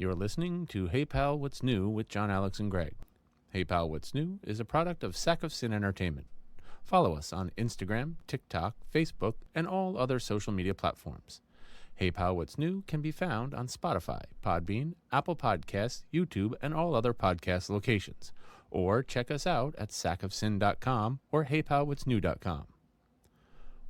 You're listening to Hey Pal, What's New with John, Alex, and Greg. Hey Pal, What's New is a product of Sack of Sin Entertainment. Follow us on Instagram, TikTok, Facebook, and all other social media platforms. Hey Pal, What's New can be found on Spotify, Podbean, Apple Podcasts, YouTube, and all other podcast locations. Or check us out at sackofsin.com or heypalwhatsnew.com.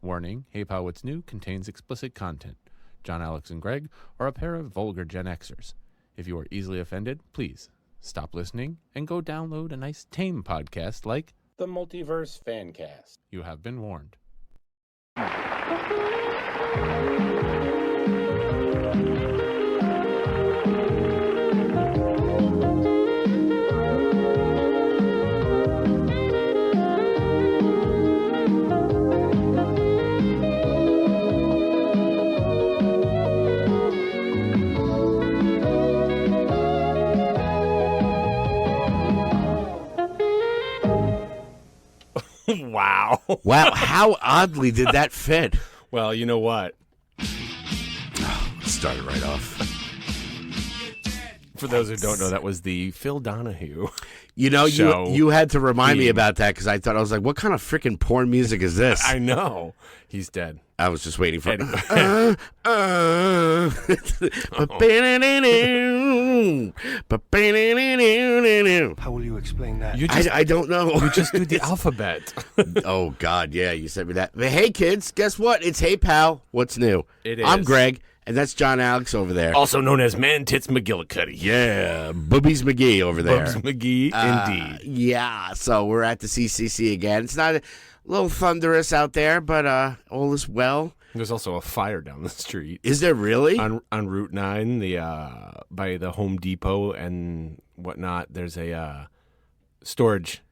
Warning, Hey Pal, What's New contains explicit content. John, Alex, and Greg are a pair of vulgar Gen Xers. If you are easily offended, please stop listening and go download a nice tame podcast like The Multiverse Fancast. You have been warned. Wow. Wow, how oddly did that fit? Well, you know what? Let's start it right off. For those who don't know, that was the Phil Donahue. You know, show you had to remind me theme. about that because I thought, I was like, what kind of freaking porn music is this? I know. He's dead. I was just waiting for Anyway. How will you explain that? You just, I don't know. you just do the alphabet. Oh, God, yeah, you sent me that. But hey, kids, guess what? It's Hey Pal, What's New? It is. I'm Greg, and that's John Alex over there. Also known as Man Tits McGillicuddy. Yeah, Boobies McGee over there. Bubs McGee, indeed. Yeah, so we're at the CCC again. It's not a little thunderous out there, but all is well. There's also a fire down the street. Is there really? On Route 9, by the Home Depot and whatnot, there's a storage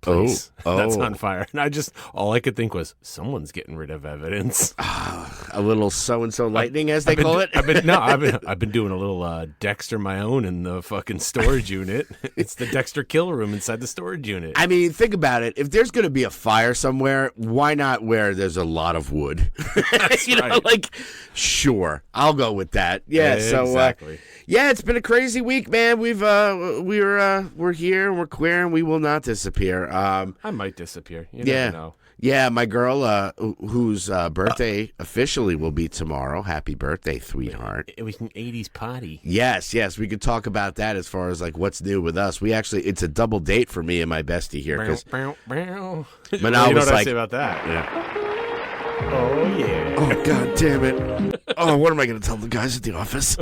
place that's on fire. And all I could think was, someone's getting rid of evidence. A little so-and-so lightning, as they call it? I've been doing a little Dexter my own in the fucking storage unit. It's the Dexter kill room inside the storage unit. I mean, think about it. If there's going to be a fire somewhere, why not where there's a lot of wood? You know, right. like, sure, I'll go with that. Yeah, so exactly. yeah, it's been a crazy week, man. We're here, we're queer, and we will not disappear. I might disappear. You never know. Yeah, my girl, whose birthday officially will be tomorrow. Happy birthday, sweetheart. It was an 80s party. Yes, we could talk about that as far as like what's new with us. It's a double date for me and my bestie here because Manal Manal you know was what I like, say about that? yeah. Oh, yeah. Oh, God damn it. Oh, what am I going to tell the guys at the office?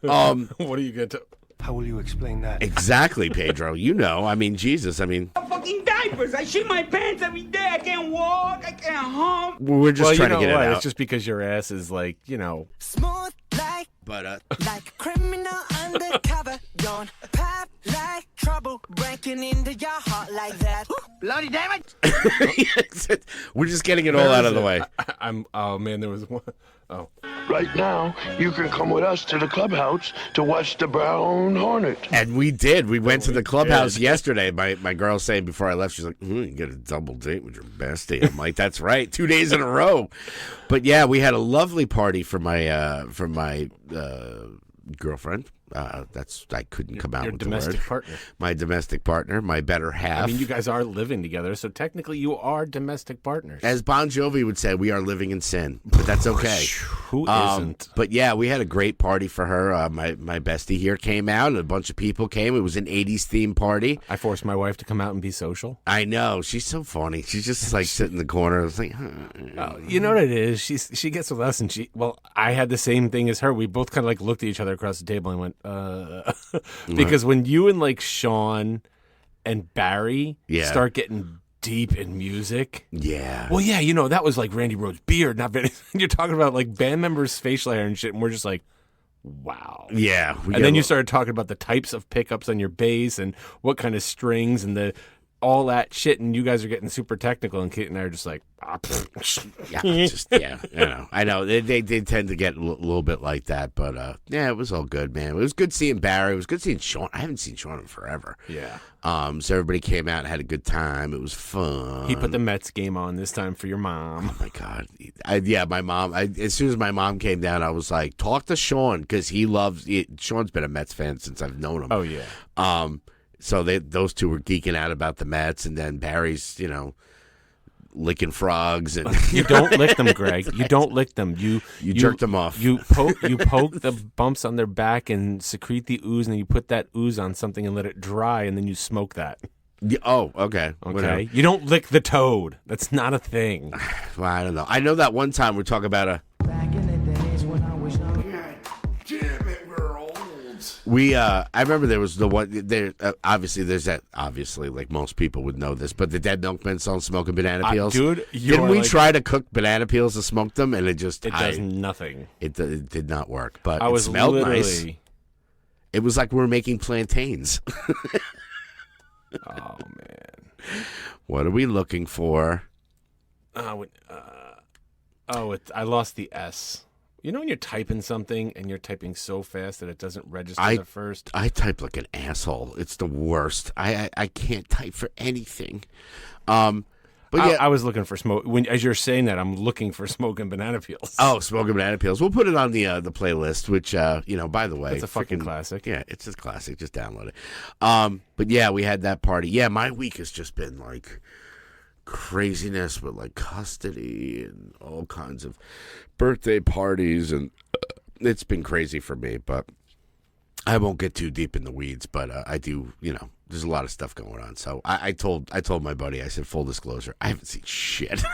What are you going to... How will you explain that? Exactly, Pedro. You know, I mean, Jesus, I mean... Fucking diapers. I shit my pants every day. I can't walk. I can't hump. We're just trying to get it out. It's just because your ass is like, Smooth like, But, like a criminal undercover. Don't pop like trouble. Breaking into your heart like that. Bloody damn it. we're just getting it all out of the way. Oh, man, there was one. Oh. Right now, you can come with us to the clubhouse to watch the Brown Hornet. And we did. We went to the clubhouse yesterday. My girl saying before I left, she's like, you get a double date with your bestie. I'm like, that's right. 2 days in a row. But yeah, we had a lovely party for my girlfriend. I couldn't come out Your with domestic the word. partner. My domestic partner, my better half. I mean, you guys are living together, so technically you are domestic partners. As Bon Jovi would say, we are living in sin, but that's okay. Who isn't? But yeah, we had a great party for her. My bestie here came out, and a bunch of people came. It was an 80s themed party. I forced my wife to come out and be social. I know. She's so funny. She's just like sitting in the corner. I was like, You know what it is? She gets with us, and I had the same thing as her. We both kind of like looked at each other across the table and went, because when you and like Sean and Barry start getting deep in music. Yeah. Well, yeah, that was like Randy Rhoads' beard, not Vanny. You're talking about like band members' facial hair and shit, and we're just like, wow. Yeah. And then you started talking about the types of pickups on your bass and what kind of strings and the all that shit, and you guys are getting super technical, and Kate and I are just like, I know they tend to get a little bit like that, but yeah, it was all good, man. It was good seeing Barry. It was good seeing Sean. I haven't seen Sean in forever. Yeah. So everybody came out and had a good time. It was fun. He put the Mets game on this time for your mom. Oh my God. My mom. As soon as my mom came down, I was like, talk to Sean because Sean's been a Mets fan since I've known him. Oh yeah. So those two were geeking out about the Mets, and then Barry's, licking frogs, and you don't lick them, Greg. You don't lick them. You jerk them off. You poke the bumps on their back and secrete the ooze, and then you put that ooze on something and let it dry, and then you smoke that. Oh, okay. Okay. You don't lick the toad. That's not a thing. Well, I don't know. I know that one time we talk about Back in the days when I was young. damn it, we're old. I remember there was the one there. Obviously, there's that. Obviously, like most people would know this, but the Dead Milkmen song "Smoking Banana Peels." Dude, didn't we try to cook banana peels and smoke them, and it does nothing. It did not work. But I was it smelled literally... nice. It was like we were making plantains. Oh man, what are we looking for? I lost the S. You know when you're typing something and you're typing so fast that it doesn't register at first? I type like an asshole. It's the worst. I can't type for anything. But yeah, I was looking for smoke. As you're saying that, I'm looking for smoking banana peels. Oh, smoking banana peels. We'll put it on the playlist. Which by the way, it's a fucking classic. Yeah, it's a classic. Just download it. But yeah, we had that party. Yeah, my week has just been like craziness with like custody and all kinds of birthday parties, and it's been crazy for me. But I won't get too deep in the weeds. But I do, there's a lot of stuff going on. So I told my buddy, I said, full disclosure, I haven't seen shit.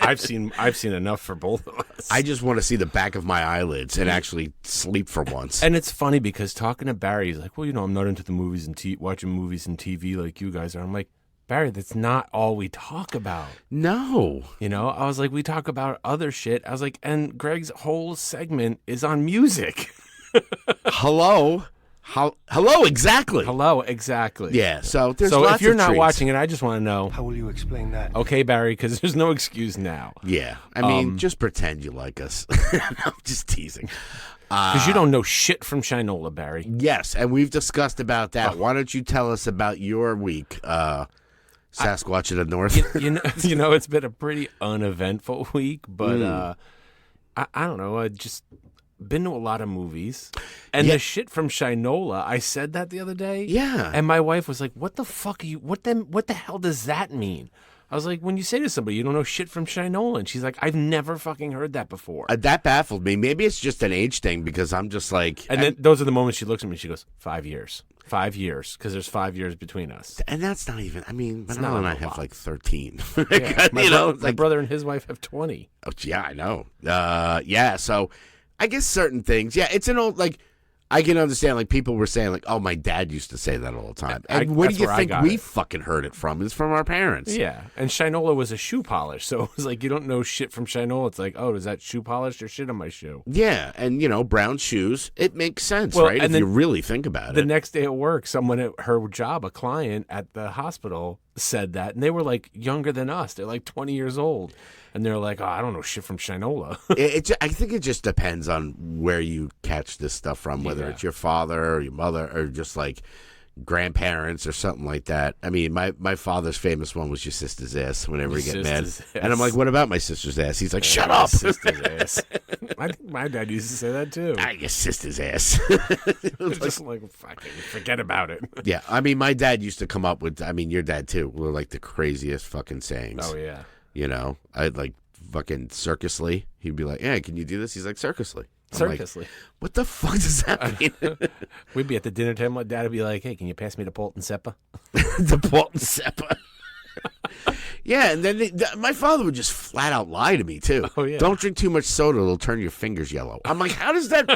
I've seen enough for both of us. I just want to see the back of my eyelids and actually sleep for once. And it's funny because talking to Barry, he's like, well, I'm not into the movies and watching movies and TV like you guys are. I'm like, Barry, that's not all we talk about. No. I was like, we talk about other shit. I was like, and Greg's whole segment is on music. Hello, exactly. Hello, exactly. Yeah, so there's so lots if you're of not treats. watching it, I just want to know. How will you explain that? Okay, Barry, because there's no excuse now. Yeah, I mean, just pretend you like us. I'm just teasing. Because you don't know shit from Shinola, Barry. Yes, and we've discussed about that. Why don't you tell us about your week, Sasquatch in the North? It's been a pretty uneventful week, but I don't know. I just been to a lot of movies, and the shit from Shinola. I said that the other day. Yeah, and my wife was like, "What the fuck are you? What the hell does that mean?" I was like, when you say to somebody, you don't know shit from Shinola, and she's like, I've never fucking heard that before. That baffled me. Maybe it's just an age thing because I'm just like... And then those are the moments she looks at me and she goes, 5 years. 5 years, because there's 5 years between us. And that's not even... I mean, Manal and I have like 13. Yeah, my brother and his wife have 20. Oh, yeah, I know. Yeah, so I guess certain things... Yeah, it's an old... Like, I can understand, like, people were saying, like, oh, my dad used to say that all the time. And where do you think we fucking heard it from? It's from our parents. Yeah, and Shinola was a shoe polish, so it was like, you don't know shit from Shinola. It's like, oh, is that shoe polish or shit on my shoe? Yeah, and, brown shoes, it makes sense, well, right? And if you really think about it. The next day at work, someone at her job, a client at the hospital, said that, and they were, like, younger than us. They're, like, 20 years old. And they're like, oh, I don't know shit from Shinola. I think it just depends on where you catch this stuff from, whether it's your father or your mother or just like grandparents or something like that. I mean, my father's famous one was your sister's ass whenever he get mad. And I'm like, what about my sister's ass? He's like, shut up. Sister's ass. I think my dad used to say that too. Your sister's ass. Just like, fucking forget about it. Yeah. I mean, my dad used to come up with, your dad too, were like the craziest fucking sayings. Oh, yeah. I'd like fucking circusly. He'd be like, "Yeah, can you do this?" He's like, "Circusly." Circusly. Like, what the fuck does that mean? We'd be at the dinner table. My dad would be like, "Hey, can you pass me the Palt and Seppa?" The Palt and Seppa. Yeah, and then my father would just flat out lie to me too. Oh yeah. Don't drink too much soda; it'll turn your fingers yellow. I'm like, how does that?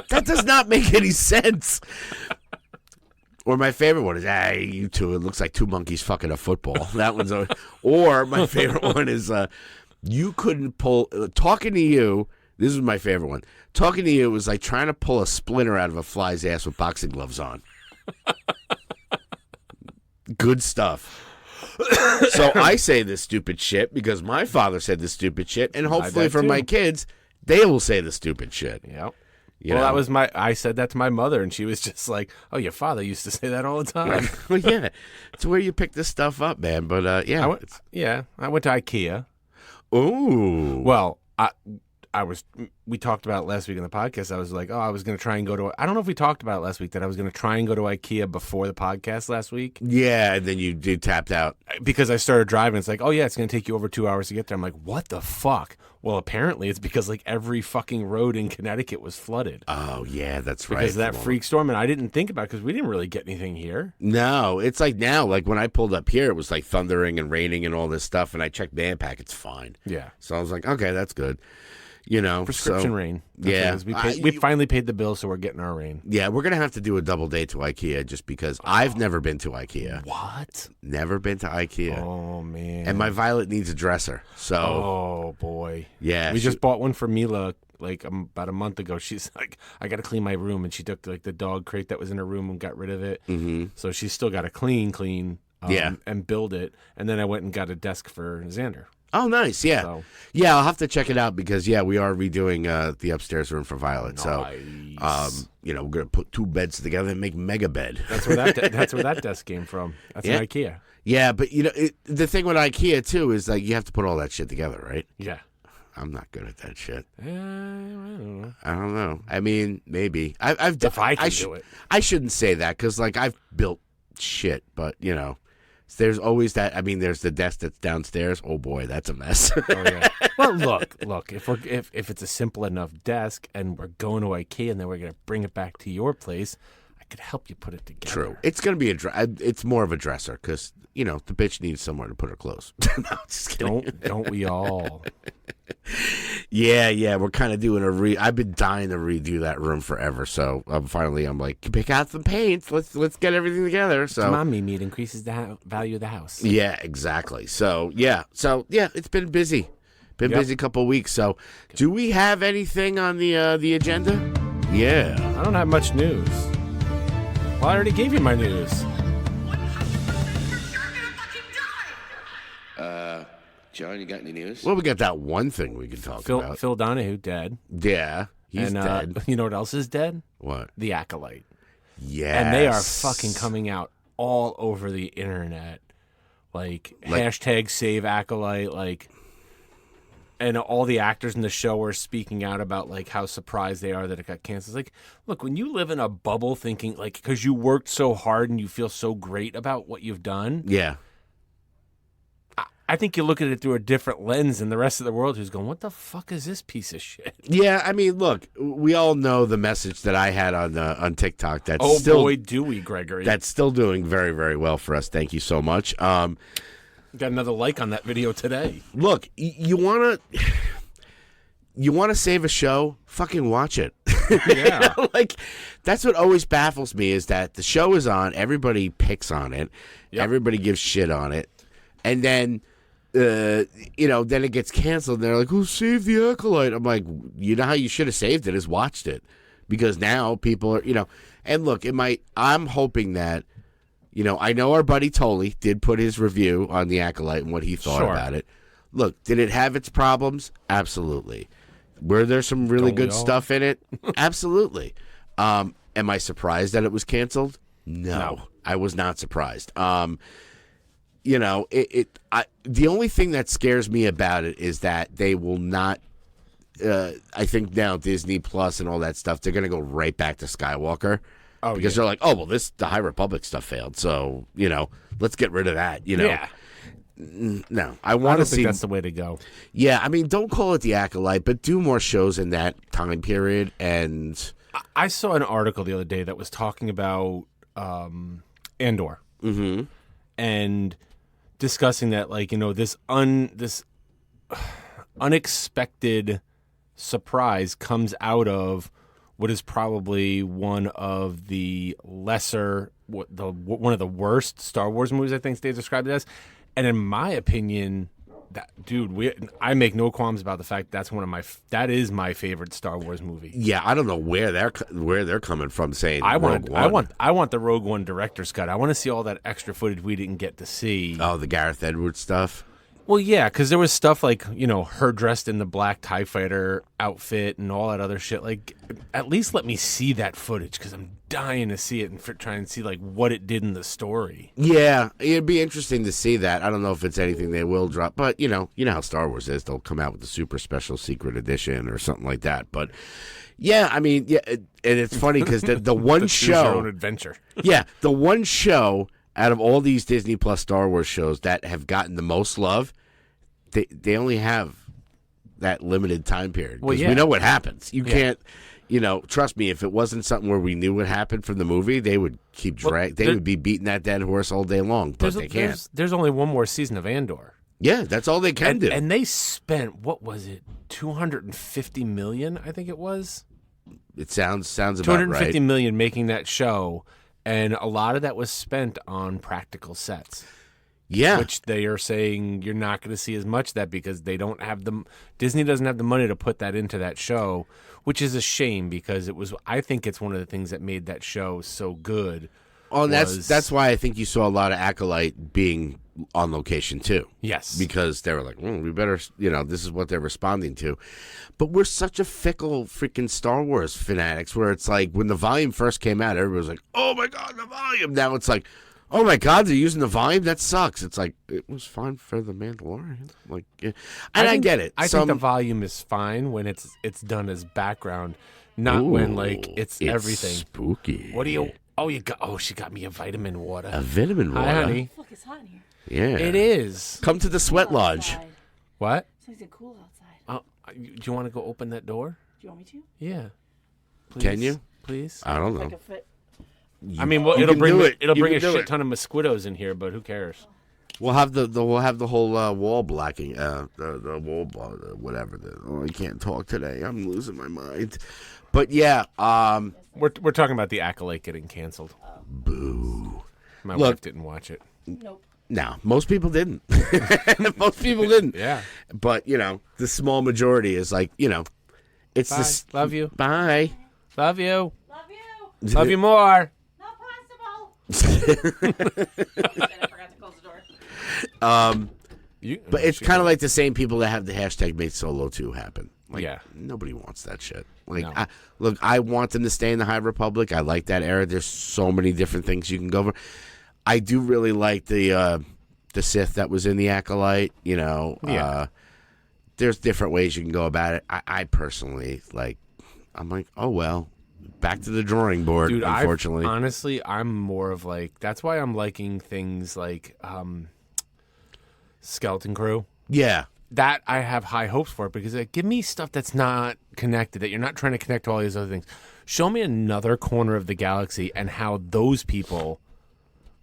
That does not make any sense. Or my favorite one is, you two, it looks like two monkeys fucking a football. That one's or my favorite one is, you couldn't pull, talking to you, this is my favorite one. Talking to you was like trying to pull a splinter out of a fly's ass with boxing gloves on. Good stuff. So I say this stupid shit because my father said this stupid shit, and hopefully for my kids, they will say the stupid shit. Yep. You Well, know? that was I said that to my mother, and she was just like, "Oh, your father used to say that all the time." Well, yeah, it's where you pick this stuff up, man. But yeah, I went to IKEA. Ooh. Well, we talked about it last week in the podcast. I was like, I was going to try and go to, I don't know if we talked about it last week, that I was going to try and go to IKEA before the podcast last week. Yeah, and then you tapped out. Because I started driving. It's like, oh yeah, it's going to take you over 2 hours to get there. I'm like, what the fuck? Well, apparently it's because like every fucking road in Connecticut was flooded. Oh, yeah, that's right. Because of that freak storm. And I didn't think about it because we didn't really get anything here. No, it's like now, like when I pulled up here, it was like thundering and raining and all this stuff, and I checked Manpack, it's fine. Yeah. So I was like, okay, that's good. You know, Prescription rain. That's yeah. what it is. We finally paid the bill, so we're getting our rain. Yeah, we're going to have to do a double date to IKEA just because I've never been to IKEA. What? Never been to IKEA. Oh, man. And my Violet needs a dresser. So, oh, boy. yeah. We just bought one for Mila like about a month ago. She's like, I got to clean my room. And she took like the dog crate that was in her room and got rid of it. Mm-hmm. So she's still got to clean. Yeah. And build it. And then I went and got a desk for Xander. Oh, nice. Yeah. So. Yeah, I'll have to check it out because, yeah, we are redoing the upstairs room for Violet. Nice. So, we're going to put two beds together and make mega bed. That's where that desk came from. That's Yeah. an IKEA. Yeah, but, the thing with IKEA, too, is like you have to put all that shit together, right? Yeah. I'm not good at that shit. I don't know. I don't know. I mean, maybe. If I can do it. I shouldn't say that because, like, I've built shit, but, there's always that. I mean, there's the desk that's downstairs. Oh boy, that's a mess. Oh yeah. Well, look. If it's a simple enough desk, and we're going to IKEA, and then we're gonna bring it back to your place, I could help you put it together. True. It's gonna be it's more of a dresser because the bitch needs somewhere to put her clothes. No, just kidding. Don't we all? Yeah. We're kind of doing I've been dying to redo that room forever. So finally, I'm like, pick out some paints. Let's get everything together. So mommy meat increases the value of the house. Yeah, exactly. So yeah, it's been busy. Busy couple of weeks. So, do we have anything on the agenda? Yeah. I don't have much news. Well, I already gave you my news. John, you got any news? Well, we got that one thing we can talk about. Phil Donahue dead. Yeah, he's dead. You know what else is dead? What? The Acolyte. Yeah. And they are fucking coming out all over the internet. Like hashtag save Acolyte, and all the actors in the show are speaking out about like how surprised they are that it got canceled. It's like, look, when you live in a bubble thinking like because you worked so hard and you feel so great about what you've done. Yeah. I think you look at it through a different lens than the rest of the world who's going, what the fuck is this piece of shit? Yeah, I mean, look, we all know the message that I had on TikTok. That's boy, do we, Gregory. That's still doing very, very well for us. Thank you so much. Got another like on that video today. Look, you wanna save a show? Fucking watch it. Yeah. Like, that's what always baffles me is that the show is on, everybody picks on it, everybody gives shit on it, and then then it gets canceled. And they're like, "Who saved the Acolyte?" I'm like, you know how you should have saved it is watched it, because now people are, and look, I'm hoping that, I know our buddy Tolley did put his review on the Acolyte and what he thought about it. Look, did it have its problems? Absolutely. Were there some really good stuff in it? Absolutely. Am I surprised that it was canceled? No. I was not surprised. The only thing that scares me about it is that they will not. I think now Disney Plus and all that stuff, they're going to go right back to Skywalker. Oh, because they're like, the High Republic stuff failed, so let's get rid of that. Yeah. No, I want to see. Think that's the way to go. Yeah, I mean, don't call it the Acolyte, but do more shows in that time period. And I saw an article the other day that was talking about Andor, and discussing that, this unexpected surprise comes out of what is probably one of the one of the worst Star Wars movies, I think they described it as. And in my opinion, I make no qualms about the fact that is my favorite Star Wars movie. Yeah, I don't know where they're coming from saying I Rogue One. want the Rogue One director's cut. I want to see all that extra footage we didn't get to see. Oh, the Gareth Edwards stuff. Well, yeah, because there was stuff like, her dressed in the black TIE fighter outfit and all that other shit. Like, at least let me see that footage because I'm dying to see it and try and see like what it did in the story. Yeah, it'd be interesting to see that. I don't know if it's anything they will drop, but you know how Star Wars is. They'll come out with the super special secret edition or something like that. But yeah, I mean, yeah, and it's funny because the one show, your own adventure. Yeah, the one show out of all these Disney Plus Star Wars shows that have gotten the most love, they only have that limited time period. Because we know what happens. You can't, trust me, if it wasn't something where we knew what happened from the movie, they would keep they would be beating that dead horse all day long, but they can't. There's only one more season of Andor. Yeah, that's all they can do. And they spent, what was it, $250 million, I think it was? It sounds about right. $250 million making that show, and a lot of that was spent on practical sets. Yeah. Which they are saying you're not going to see as much of that because they don't have Disney doesn't have the money to put that into that show, which is a shame because I think it's one of the things that made that show so good. Oh, and that's why I think you saw a lot of Acolyte being on location too. Yes. Because they were like, we better, this is what they're responding to. But we're such a fickle freaking Star Wars fanatics where it's like when the volume first came out, everybody was like, oh my God, the volume. Now it's like, oh my God, they're using the volume? That sucks. It's like, it was fine for The Mandalorian. Like, yeah. And I get it. I think the volume is fine when it's done as background, not when it's everything. Spooky. What do you? She got me a vitamin water. A vitamin water. Hi, honey. Look, it's hot in here. Yeah, it is. Come to the sweat lodge. Outside. What? It's cool outside. Oh, do you want to go open that door? Do you want me to? Yeah. Please. Can you? Please. I don't know. Like a foot. I mean, it'll bring a shit ton of mosquitoes in here, but who cares? We'll have the whole wall blacking, the wall whatever. I can't talk today. I'm losing my mind. But yeah, we're talking about the Acolyte getting canceled. Boo. My wife didn't watch it. Nope. No, most people didn't. Most people didn't. Yeah. But the small majority is like, it's Bye. this. Love you. Bye. Love you. Love you. Love you more. Not possible. I forgot to close the door. But it's kind of like the same people that have the hashtag Made Solo 2 happen. Like, yeah. Nobody wants that shit. Like, no. I want them to stay in the High Republic. I like that era. There's so many different things you can go over. I do really like the Sith that was in the Acolyte. There's different ways you can go about it. I personally I'm like, oh well, back to the drawing board. Dude, unfortunately, honestly, I'm more of that's why I'm liking things like Skeleton Crew. Yeah. That I have high hopes for because give me stuff that's not connected, that you're not trying to connect to all these other things. Show me another corner of the galaxy and how those people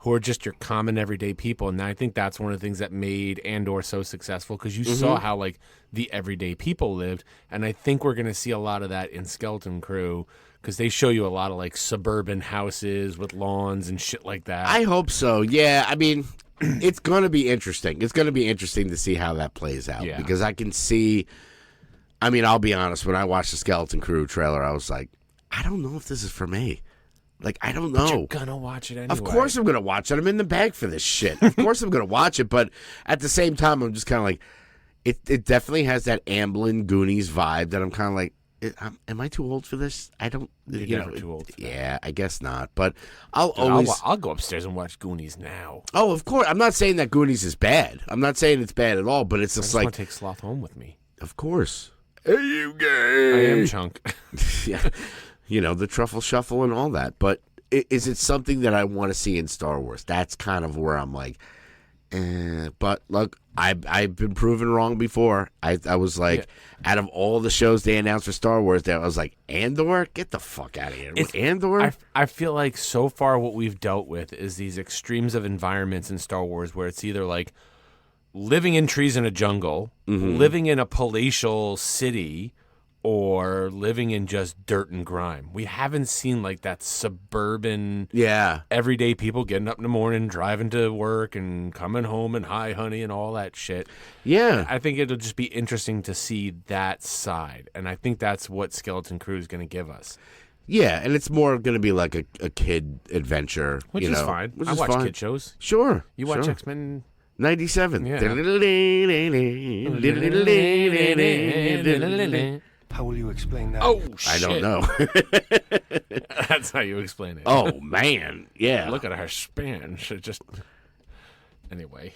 who are just your common everyday people. And I think that's one of the things that made Andor so successful because you saw how the everyday people lived. And I think we're going to see a lot of that in Skeleton Crew because they show you a lot of suburban houses with lawns and shit like that. I hope so. Yeah. I mean, it's going to be interesting. It's going to be interesting to see how that plays out because I can see, I mean, I'll be honest. When I watched the Skeleton Crew trailer, I was like, I don't know if this is for me. I don't know. But you're going to watch it anyway. Of course I'm going to watch it. I'm in the bag for this shit. Of course I'm going to watch it. But at the same time, I'm just kind of like, it definitely has that Amblin Goonies vibe that I'm kind of like, am I too old for this? I don't. You're never too old for that. Yeah, I guess not. But I'll go upstairs and watch Goonies now. Oh, of course. I'm not saying that Goonies is bad. I'm not saying it's bad at all. But it's just I want to take Sloth home with me. Of course. Are you gay? I am Chunk. Yeah. The truffle shuffle and all that. But is it something that I want to see in Star Wars? That's kind of where I'm like, But look, I've been proven wrong before. I was like, out of all the shows they announced for Star Wars, I was like, Andor? Get the fuck out of here. With Andor? I feel like so far what we've dealt with is these extremes of environments in Star Wars where it's either living in trees in a jungle, living in a palatial city, or living in just dirt and grime. We haven't seen like that suburban, everyday people getting up in the morning, driving to work and coming home and hi honey and all that shit. Yeah. I think it'll just be interesting to see that side. And I think that's what Skeleton Crew is going to give us. Yeah, and it's more going to be like a kid adventure. Which is fine. I watch kid shows. Sure. You watch X-Men? 97. Yeah. How will you explain that? Oh, shit. I don't know. That's how you explain it. Oh, man. Yeah. Look at her span. She just... Anyway.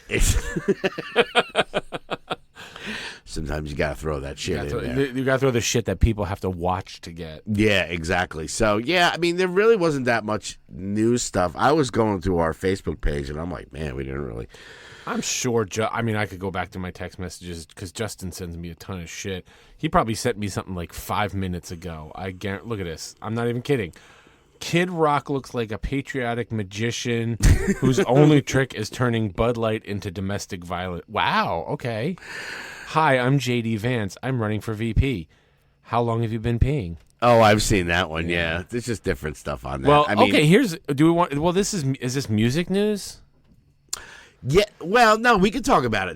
Sometimes you got to throw that shit in there. You got to throw the shit that people have to watch to get. Yeah, exactly. So, yeah, I mean, there really wasn't that much news stuff. I was going through our Facebook page, and I'm like, man, we didn't really... I'm sure, I could go back to my text messages because Justin sends me a ton of shit. He probably sent me something like 5 minutes ago. Look at this. I'm not even kidding. Kid Rock looks like a patriotic magician whose only trick is turning Bud Light into domestic violence. Wow, okay. Hi, I'm JD Vance. I'm running for VP. How long have you been peeing? Oh, I've seen that one, yeah. There's just different stuff on that. Well, okay, is this music news? Yeah, well, no, we can talk about it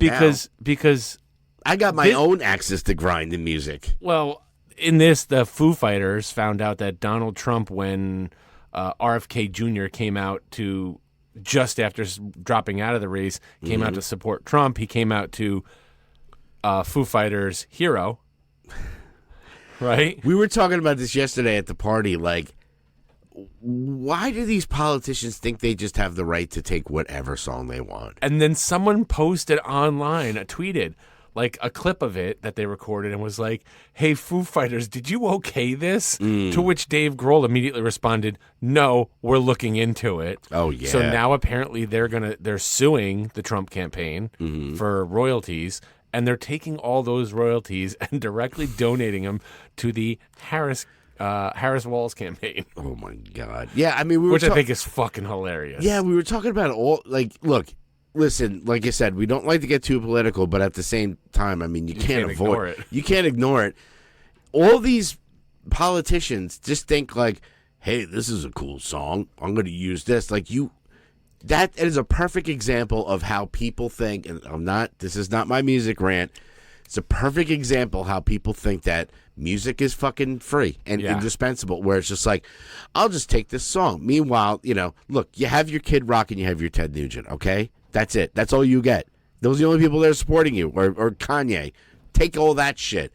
because I got my own axis to grind in music. Well, in this, the Foo Fighters found out that Donald Trump, when RFK Jr. came out to, just after dropping out of the race, came out to support Trump. He came out to Foo Fighters' Hero, right? We were talking about this yesterday at the party, like, why do these politicians think they just have the right to take whatever song they want? And then someone posted online, tweeted, like a clip of it that they recorded and was like, hey, Foo Fighters, did you okay this? To which Dave Grohl immediately responded, no, we're looking into it. Oh, yeah. So now apparently they're suing the Trump campaign for royalties, and they're taking all those royalties and directly donating them to the Harris Walls campaign. Oh, my God. Yeah, I mean, which I think is fucking hilarious. Yeah, we were talking about it all. Like, look, listen, like I said, we don't like to get too political, but at the same time, I mean, you can't avoid it. You can't ignore it. All these politicians just think like, hey, this is a cool song. I'm going to use this. Like, that is a perfect example of how people think, and this is not my music rant. It's a perfect example how people think that music is fucking free and indispensable, where it's just like, I'll just take this song. Meanwhile, look, you have your Kid Rock and you have your Ted Nugent, okay? That's it. That's all you get. Those are the only people that are supporting you, or Kanye. Take all that shit.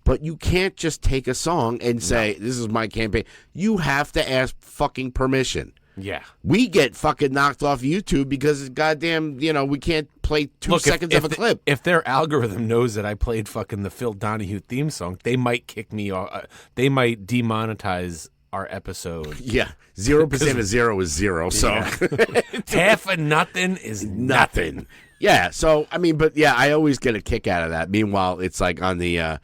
But you can't just take a song and say, this is my campaign. You have to ask fucking permission. Yeah. We get fucking knocked off YouTube because goddamn, we can't play 2 seconds of a clip. If their algorithm knows that I played fucking the Phil Donahue theme song, they might kick me off. They might demonetize our episode. Yeah. 0% of 0 is 0. So half of nothing is nothing. Yeah. So, I mean, but yeah, I always get a kick out of that. Meanwhile, it's like on the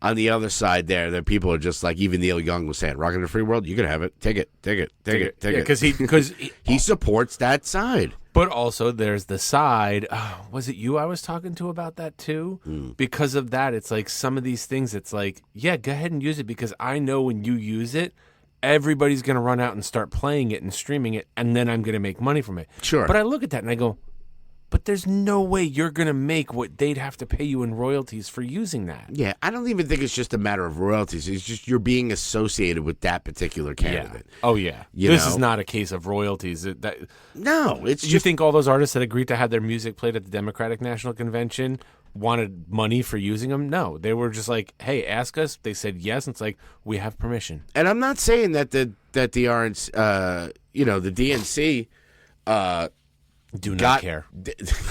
other side there, that people are just like, even Neil Young was saying, "Rockin' the free world, you can have it. Take it. Because he supports that side. But also, there's the side. Was it you I was talking to about that too? Because of that, it's like some of these things. It's like, yeah, go ahead and use it, because I know when you use it, everybody's going to run out and start playing it and streaming it, and then I'm going to make money from it. Sure. But I look at that and I go, but there's no way you're going to make what they'd have to pay you in royalties for using that. Yeah, I don't even think it's just a matter of royalties. It's just you're being associated with that particular candidate. Yeah. Oh, yeah. This is not a case of royalties. No, it's just... You think all those artists that agreed to have their music played at the Democratic National Convention wanted money for using them? No. They were just like, hey, ask us. They said yes, and it's like, we have permission. And I'm not saying that the RNC, the DNC... do not care.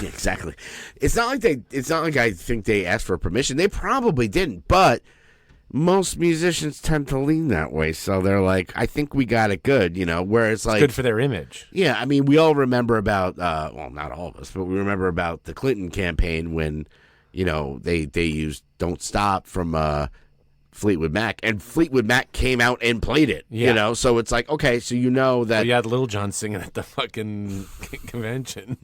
Exactly. It's not like I think they asked for permission. They probably didn't, but most musicians tend to lean that way. So they're like, I think we got it good, where it's like good for their image. Yeah, I mean, we all remember about well, not all of us, but we remember about the Clinton campaign when, they used Don't Stop from Fleetwood Mac, and Fleetwood Mac came out and played it, so it's like, okay, so that you had Little John singing at the fucking convention.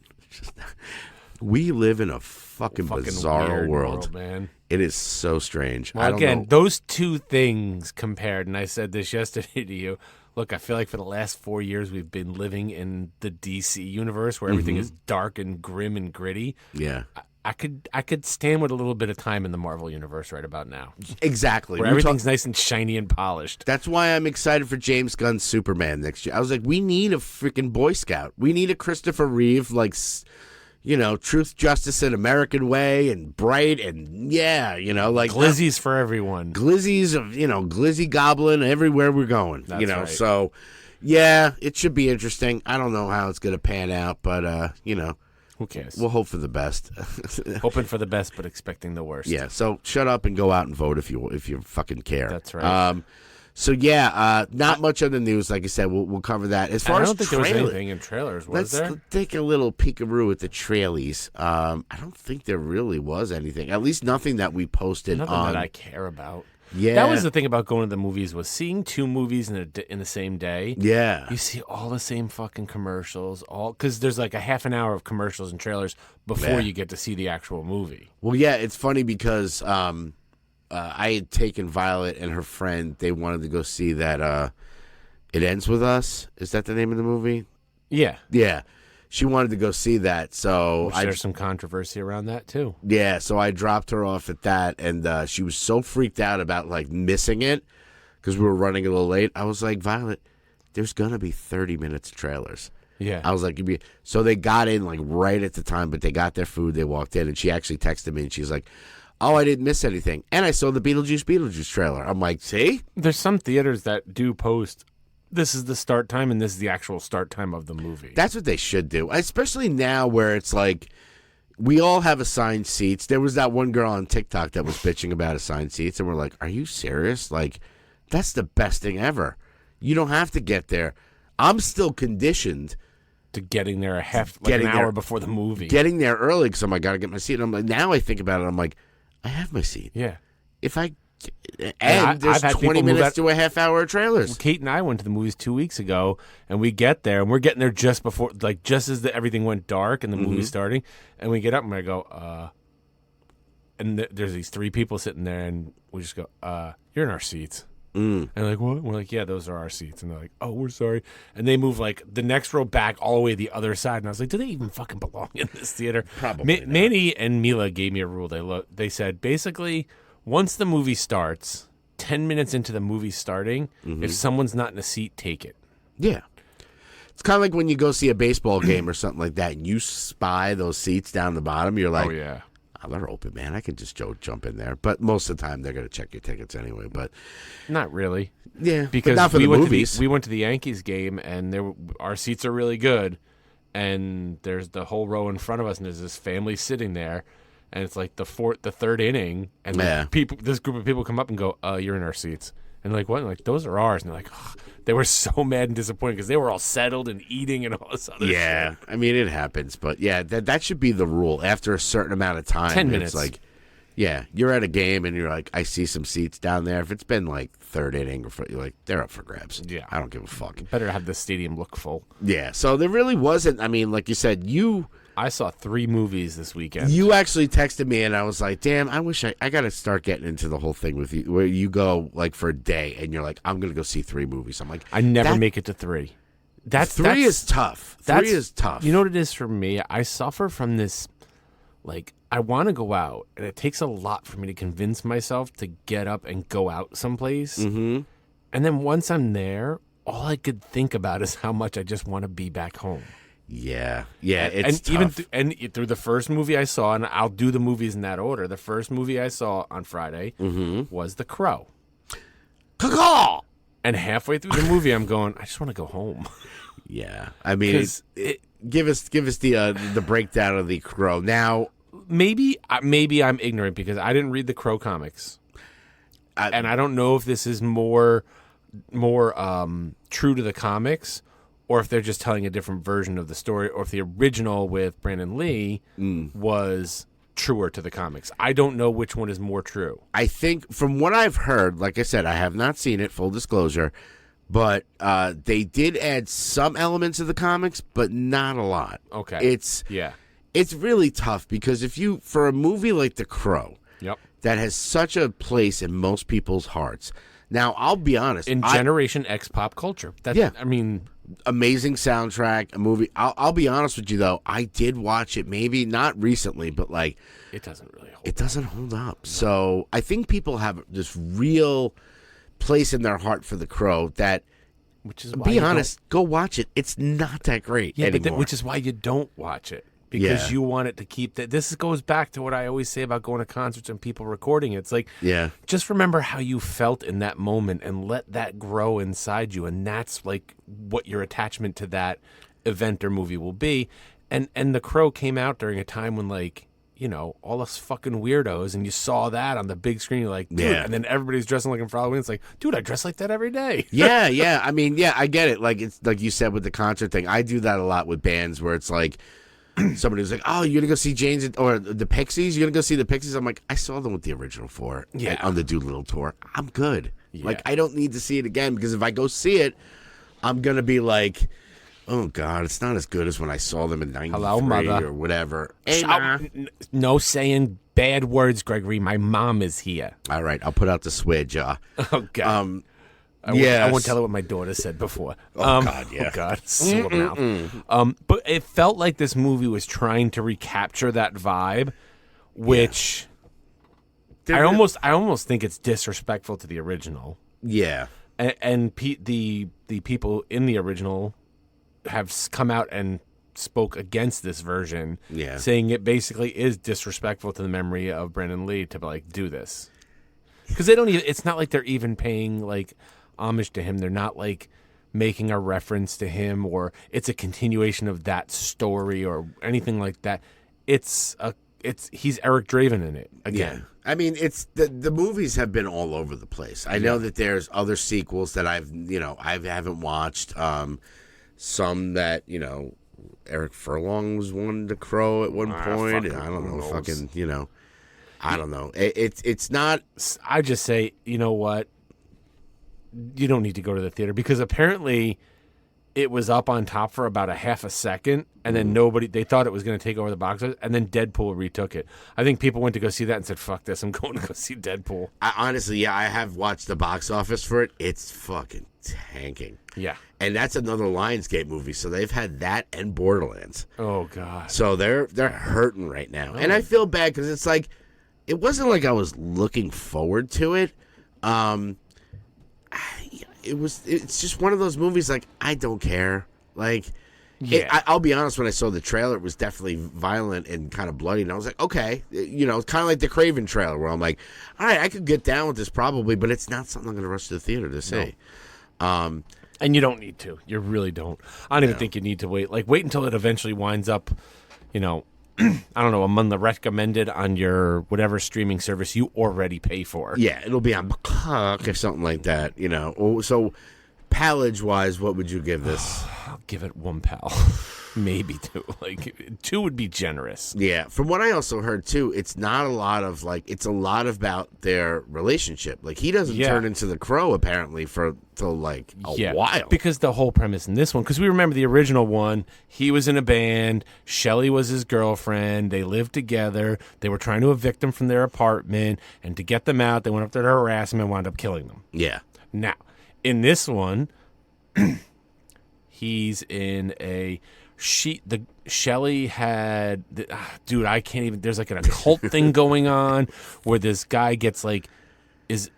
We live in a fucking bizarre weird world, man. It is so strange. Well, I don't again, know. those two things compared, and I said this yesterday to you. Look, I feel like for the last 4 years we've been living in the DC universe where everything is dark and grim and gritty. Yeah. I could stand with a little bit of time in the Marvel universe right about now, Exactly. where everything's nice and shiny and polished. That's why I'm excited for James Gunn's Superman next year. I was like, we need a freaking Boy Scout. We need a Christopher Reeve, like, truth, justice, and American way, and bright, and like Glizzies for everyone. Glizzies of Glizzy Goblin everywhere we're going. That's right. So yeah, it should be interesting. I don't know how it's going to pan out, but Who cares? we'll hope for the best. Hoping for the best, but expecting the worst. Yeah. So shut up and go out and vote if you fucking care. That's right. So yeah, not much on the news. Like I said, we'll cover that. As far I as don't think there was anything in trailers, was let's there? take a little peekaroo at the trailies. I don't think there really was anything. At least nothing that we posted Nothing on. that I care about. Yeah, That was the thing about going to the movies was seeing two movies in the same day. Yeah, You see all the same fucking commercials, because there's like a half an hour of commercials and trailers before you get to see the actual movie. Well, yeah, it's funny because I had taken Violet and her friend. They wanted to go see that It Ends With Us. Is that the name of the movie? Yeah. Yeah. She wanted to go see that, so There's some controversy around that too. Yeah, so I dropped her off at that, and she was so freaked out about like missing it because we were running a little late. I was like, Violet, there's gonna be 30 minutes of trailers. Yeah. I was like, so they got in like right at the time, but they got their food, they walked in, and she actually texted me, and she's like, oh, I didn't miss anything, and I saw the Beetlejuice trailer. I'm like, see, There's some theaters that do post, this is the start time and this is the actual start time of the movie. that's what they should do, especially now where it's like we all have assigned seats. There was that one girl on TikTok that was bitching about assigned seats, and we're like, are you serious? Like, that's the best thing ever. You don't have to get there. I'm still conditioned to getting there an hour before the movie. Getting there early because I got to get my seat. And I'm like, now I think about it, I'm like, I have my seat. Yeah. If I I've there's had 20 people move minutes out- to a half hour of trailers. Kate and I went to the movies 2 weeks ago, and we get there, and we're getting there just before, like, just as everything went dark and the movie's starting, and we get up and I go, and there's these three people sitting there, and we just go, you're in our seats. And they're like, what? We're like, yeah, those are our seats. And they're like, oh, we're sorry. And they move like the next row back all the way to the other side. And I was like, do they even fucking belong in this theater? Probably not. Manny and Mila gave me a rule. They said, basically, once the movie starts, 10 minutes into the movie starting, if someone's not in a seat, take it. Yeah. It's kind of like when you go see a baseball game or something like that, and you spy those seats down the bottom. You're like, Oh, yeah. oh, they're open, man. I can just jump in there. But most of the time, they're going to check your tickets anyway. But Not really. yeah, Because but not for the movies. we went to the Yankees game, and our seats are really good. And there's the whole row in front of us, and there's this family sitting there. And it's like the third inning, and this group of people come up and go, you're in our seats. And like, what? And like, those are ours. And they're like, they were so mad and disappointed because they were all settled and eating and all this other shit. I mean, it happens. But yeah, that should be the rule. After a certain amount of time, 10 minutes. It's like, yeah, you're at a game, and you're like, I see some seats down there. If it's been like third inning, you're like, they're up for grabs. Yeah. I don't give a fuck. Better have the stadium look full. Yeah, so there really wasn't. I mean, like you said, I saw 3 movies this weekend. You actually texted me, and I was like, damn, I wish I got to start getting into the whole thing with you, where you go like for a day, and you're like, I'm going to go see 3 movies. I'm like, I never make it to 3. Three is tough. 3 is tough. You know what it is for me? I suffer from this, like, I want to go out, and it takes a lot for me to convince myself to get up and go out someplace. Mm-hmm. And then once I'm there, all I could think about is how much I just want to be back home. Yeah, it's and tough. Even through the first movie I saw, and I'll do the movies in that order. The first movie I saw on Friday was The Crow. Caw-caw! And halfway through the movie, I'm going, I just want to go home. Yeah, I mean, give us the breakdown of The Crow. Now, maybe I'm ignorant because I didn't read the Crow comics, and I don't know if this is more true to the comics, or if they're just telling a different version of the story, or if the original with Brandon Lee was truer to the comics. I don't know which one is more true. I think from what I've heard, like I said, I have not seen it, full disclosure, but they did add some elements of the comics, but not a lot. Okay. It's really tough because for a movie like The Crow, Yep. that has such a place in most people's hearts. Now, I'll be honest. In Generation X pop culture. Yeah. I mean, amazing soundtrack, a movie. I'll be honest with you, though. I did watch it, maybe not recently, but like. it doesn't really hold It doesn't hold up. No. So I think people have this real place in their heart for The Crow that. Which is why be honest, go watch it. It's not that great anymore. But which is why you don't watch it. Because you want it to keep that. This goes back to what I always say about going to concerts and people recording it. It's like, just remember how you felt in that moment and let that grow inside you. And that's like what your attachment to that event or movie will be. And The Crow came out during a time when, like, you know, all us fucking weirdos, and you saw that on the big screen. You're like, dude, and then everybody's dressing like him for Halloween. It's like, dude, I dress like that every day. Yeah. I mean, I get it. Like, it's like you said with the concert thing. I do that a lot with bands where it's like, somebody was like, "Oh, you're gonna go see Jane's or the Pixies? You're gonna go see the Pixies?" I'm like, "I saw them with the original four, on the Doolittle tour. I'm good. Like, I don't need to see it again because if I go see it, I'm gonna be like, oh God, it's not as good as when I saw them in '93 or whatever." Hey, no saying bad words, Gregory. My mom is here. All right, I'll put out the switch. Oh God. I won't tell her what my daughter said before. God, yeah. Oh, God. Sore mouth. But it felt like this movie was trying to recapture that vibe, which I almost think it's disrespectful to the original. Yeah. And the people in the original have come out and spoke against this version, saying it basically is disrespectful to the memory of Brandon Lee to, like, do this. Because they don't even, it's not like they're even paying, like, homage to him. They're not like making a reference to him or it's a continuation of that story or anything like that. He's Eric Draven in it again. Yeah. I mean, it's the movies have been all over the place. I know that there's other sequels that I haven't watched. Some that, Eric Furlong was one to Crow at one point. I don't know, I don't know. It's not. I just say, you know what? You don't need to go to the theater because apparently it was up on top for about a half a second and then they thought it was going to take over the box office and then Deadpool retook it. I think people went to go see that and said, fuck this, I'm going to go see Deadpool. Honestly, I have watched the box office for it. It's fucking tanking. Yeah. And that's another Lionsgate movie, so they've had that and Borderlands. Oh, God. So they're hurting right now. And I feel bad because it's like, it wasn't like I was looking forward to it. It's just one of those movies, like, I don't care. Like, I'll be honest, when I saw the trailer, it was definitely violent and kind of bloody, and I was like, okay. It's kind of like the Craven trailer, where I'm like, all right, I could get down with this probably, but it's not something I'm going to rush to the theater to see. No. And you don't need to. You really don't. I don't even think you need to wait. Like, wait until it eventually winds up, I don't know, among the recommended on your whatever streaming service you already pay for. Yeah, it'll be on or something like that, So, pallage-wise, what would you give this? I'll give it 1 pal. Maybe 2. Like, 2 would be generous. Yeah. From what I also heard, too, it's not a lot of, like, it's a lot about their relationship. Like, he doesn't turn into the Crow, apparently, till like, a while. Because the whole premise in this one, because we remember the original one, he was in a band, Shelley was his girlfriend, they lived together, they were trying to evict him from their apartment, and to get them out, they went up there to harass him and wound up killing them. Yeah. Now, in this one, he's in Shelley had, dude, I can't even, there's like an occult thing going on where this guy gets like, is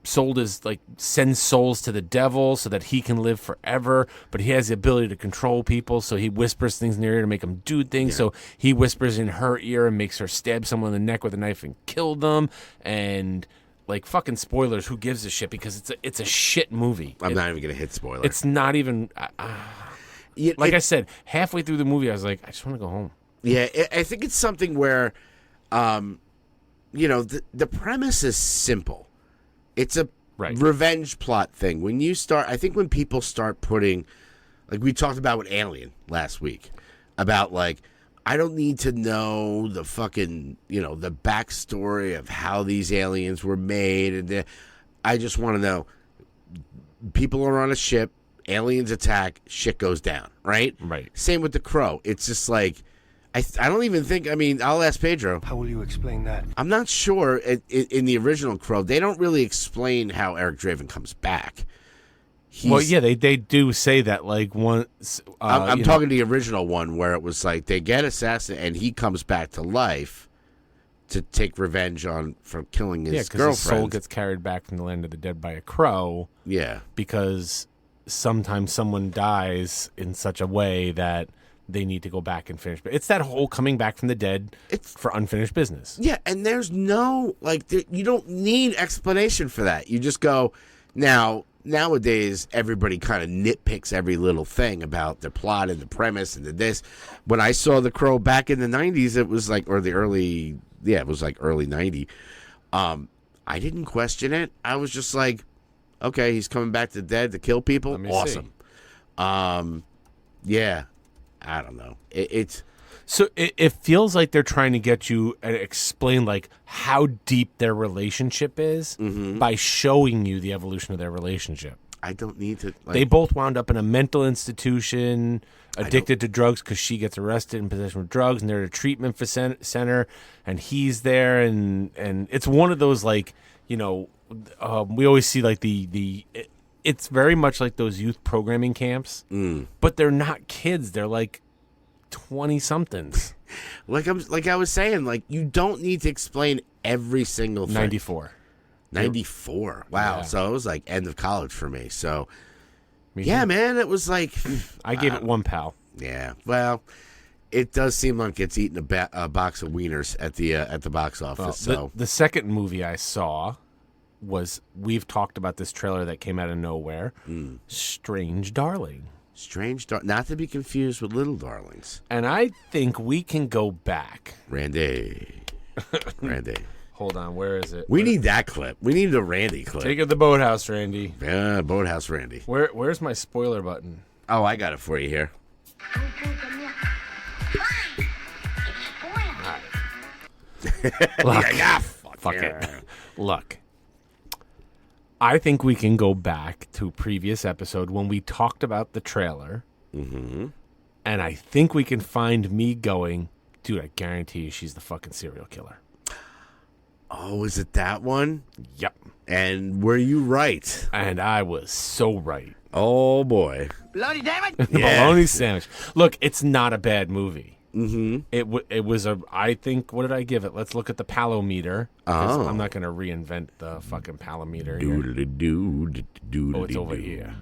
sold as like, sends souls to the devil so that he can live forever, but he has the ability to control people, so he whispers things in their ear to make them do things, so he whispers in her ear and makes her stab someone in the neck with a knife and kill them, and like, fucking spoilers, who gives a shit, because it's a shit movie. I'm not even going to hit spoiler. It's not even... I said, halfway through the movie, I was like, I just want to go home. Yeah, I think it's something where, the premise is simple. It's a revenge plot thing. When people start putting, like we talked about with Alien last week, about like, I don't need to know the fucking, the backstory of how these aliens were made. And I just want to know, people are on a ship, aliens attack, shit goes down, right? Right. Same with The Crow. It's just like, I don't even think. I mean, I'll ask Pedro. How will you explain that? I'm not sure. In the original Crow, they don't really explain how Eric Draven comes back. Well, yeah, they do say that like once. I'm talking the original one where it was like they get assassinated and he comes back to life to take revenge for killing his girlfriend. His soul gets carried back from the land of the dead by a crow. Yeah, because sometimes someone dies in such a way that they need to go back and finish. But it's that whole coming back from the dead for unfinished business. Yeah, and there's no you don't need explanation for that. You just go now. Nowadays, everybody kind of nitpicks every little thing about the plot and the premise and this. When I saw The Crow back in the 90s, it was like, or the early, it was like early 90. I didn't question it. I was just like, okay, he's coming back to the dead to kill people. Awesome. Yeah, I don't know. So it feels like they're trying to get you and explain like how deep their relationship is by showing you the evolution of their relationship. I don't need to. They both wound up in a mental institution, addicted to drugs because she gets arrested in possession of drugs, and they're at a treatment center, and he's there, and it's one of those like we always see like it's very much like those youth programming camps, but they're not kids. They're like 20-somethings. Like I was saying, like you don't need to explain every single thing. 94. Wow. Yeah. So it was like end of college for me. So yeah, man, it was like I gave it 1 pal. Yeah. Well, it does seem like it's eating a box of wieners at the box office. Well, the second movie I saw was, we've talked about this trailer that came out of nowhere, Strange Darling. Not to be confused with Little Darlings. And I think we can go back. Randy. Hold on, where is it? We need that clip. We need the Randy clip. Take it to the boathouse, Randy. Yeah, boathouse Randy. Where's my spoiler button? Oh, I got it for you here. Look, fuck it. Look, I think we can go back to a previous episode when we talked about the trailer, and I think we can find me going, dude, I guarantee you she's the fucking serial killer. Oh, is it that one? Yep. And were you right? And I was so right. Oh, boy. Bloody damn it! Bologna sandwich. Look, it's not a bad movie. Mm-hmm. It was I think, what did I give it? Let's look at the palometer. Oh. I'm not going to reinvent the fucking palometer here. Oh, it's over here.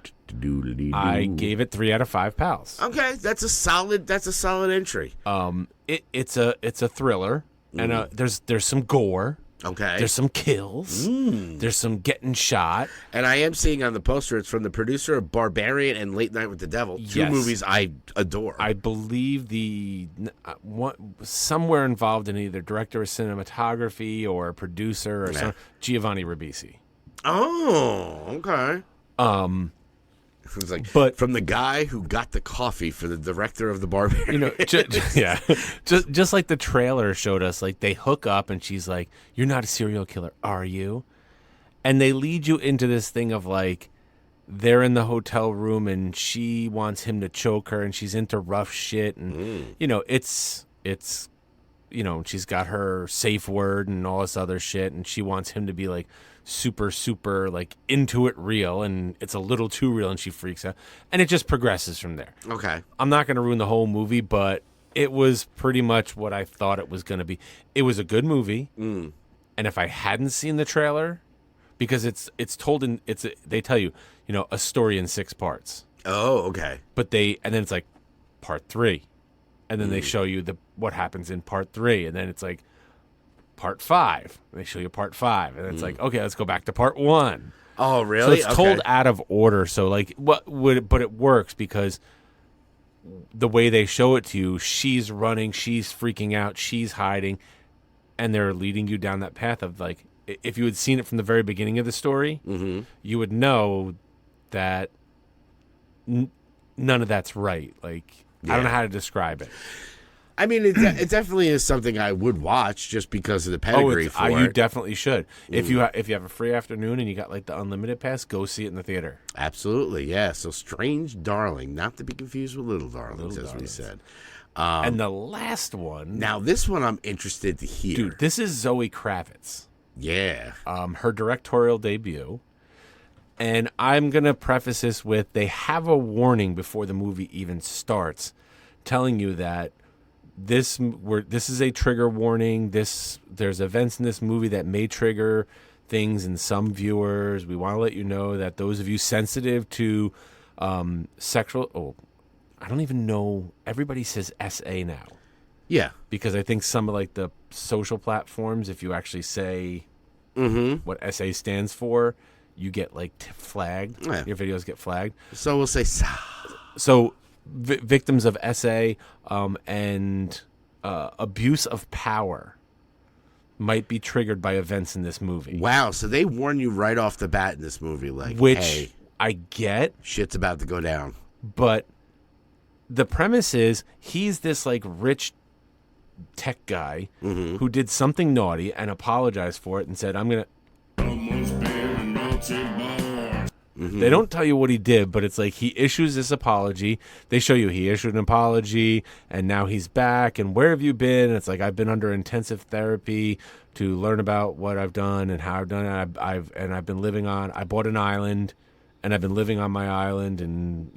I gave it 3 out of 5 pals. Okay, that's a solid entry. It's a thriller, and there's some gore. Okay. There's some kills. There's some getting shot. And I am seeing on the poster, it's from the producer of Barbarian and Late Night with the Devil. Two movies I adore. I believe somewhere involved in either director of cinematography or a producer or something, Giovanni Ribisi. Oh, okay. It was like, but from the guy who got the coffee for the director of the Barbarian. Just like the trailer showed us, like they hook up and she's like, "You're not a serial killer, are you?" And they lead you into this thing of like, they're in the hotel room and she wants him to choke her and she's into rough shit and it's she's got her safe word and all this other shit and she wants him to be like super like into it real, and it's a little too real and she freaks out, and it just progresses from there. Okay. I'm not going to ruin the whole movie, but it was pretty much what I thought it was going to be. It was a good movie, and if I hadn't seen the trailer, because it's told in they tell you a story in 6 parts. Oh, okay. But then it's like part 3, and then they show you what happens in part 3, and then it's like part 5. They show you part 5, and it's like, okay, let's go back to part 1. Oh, really? So it's told out of order. So like, but it works because the way they show it to you, she's running, she's freaking out, she's hiding, and they're leading you down that path of like, if you had seen it from the very beginning of the story, you would know that none of that's right. Like, I don't know how to describe it. I mean, it definitely is something I would watch just because of the pedigree for you it. definitely should. If you have a free afternoon and you got like the unlimited pass, go see it in the theater. Absolutely, yeah. So Strange Darling, not to be confused with Little Darlings, we said. And the last one. Now, this one I'm interested to hear. Dude, this is Zoe Kravitz. Yeah. Her directorial debut. And I'm going to preface this with they have a warning before the movie even starts telling you that this is a trigger warning. There's events in this movie that may trigger things in some viewers. We want to let you know that those of you sensitive to sexual... Oh, I don't even know. Everybody says SA now. Yeah. Because I think some of like the social platforms, if you actually say what SA stands for, you get like flagged. Yeah. Your videos get flagged. So we'll say... So victims of SA and abuse of power might be triggered by events in this movie. Wow, so they warn you right off the bat in this movie, like, Which hey, I get. shit's about to go down. But the premise is he's this like rich tech guy who did something naughty and apologized for it and said, I'm going to... They don't tell you what he did, but it's like he issues this apology. They show you he issued an apology, and now he's back. And where have you been? And it's like, I've been under intensive therapy to learn about what I've done and how I've done it. I've been living on. I bought an island, and I've been living on my island, and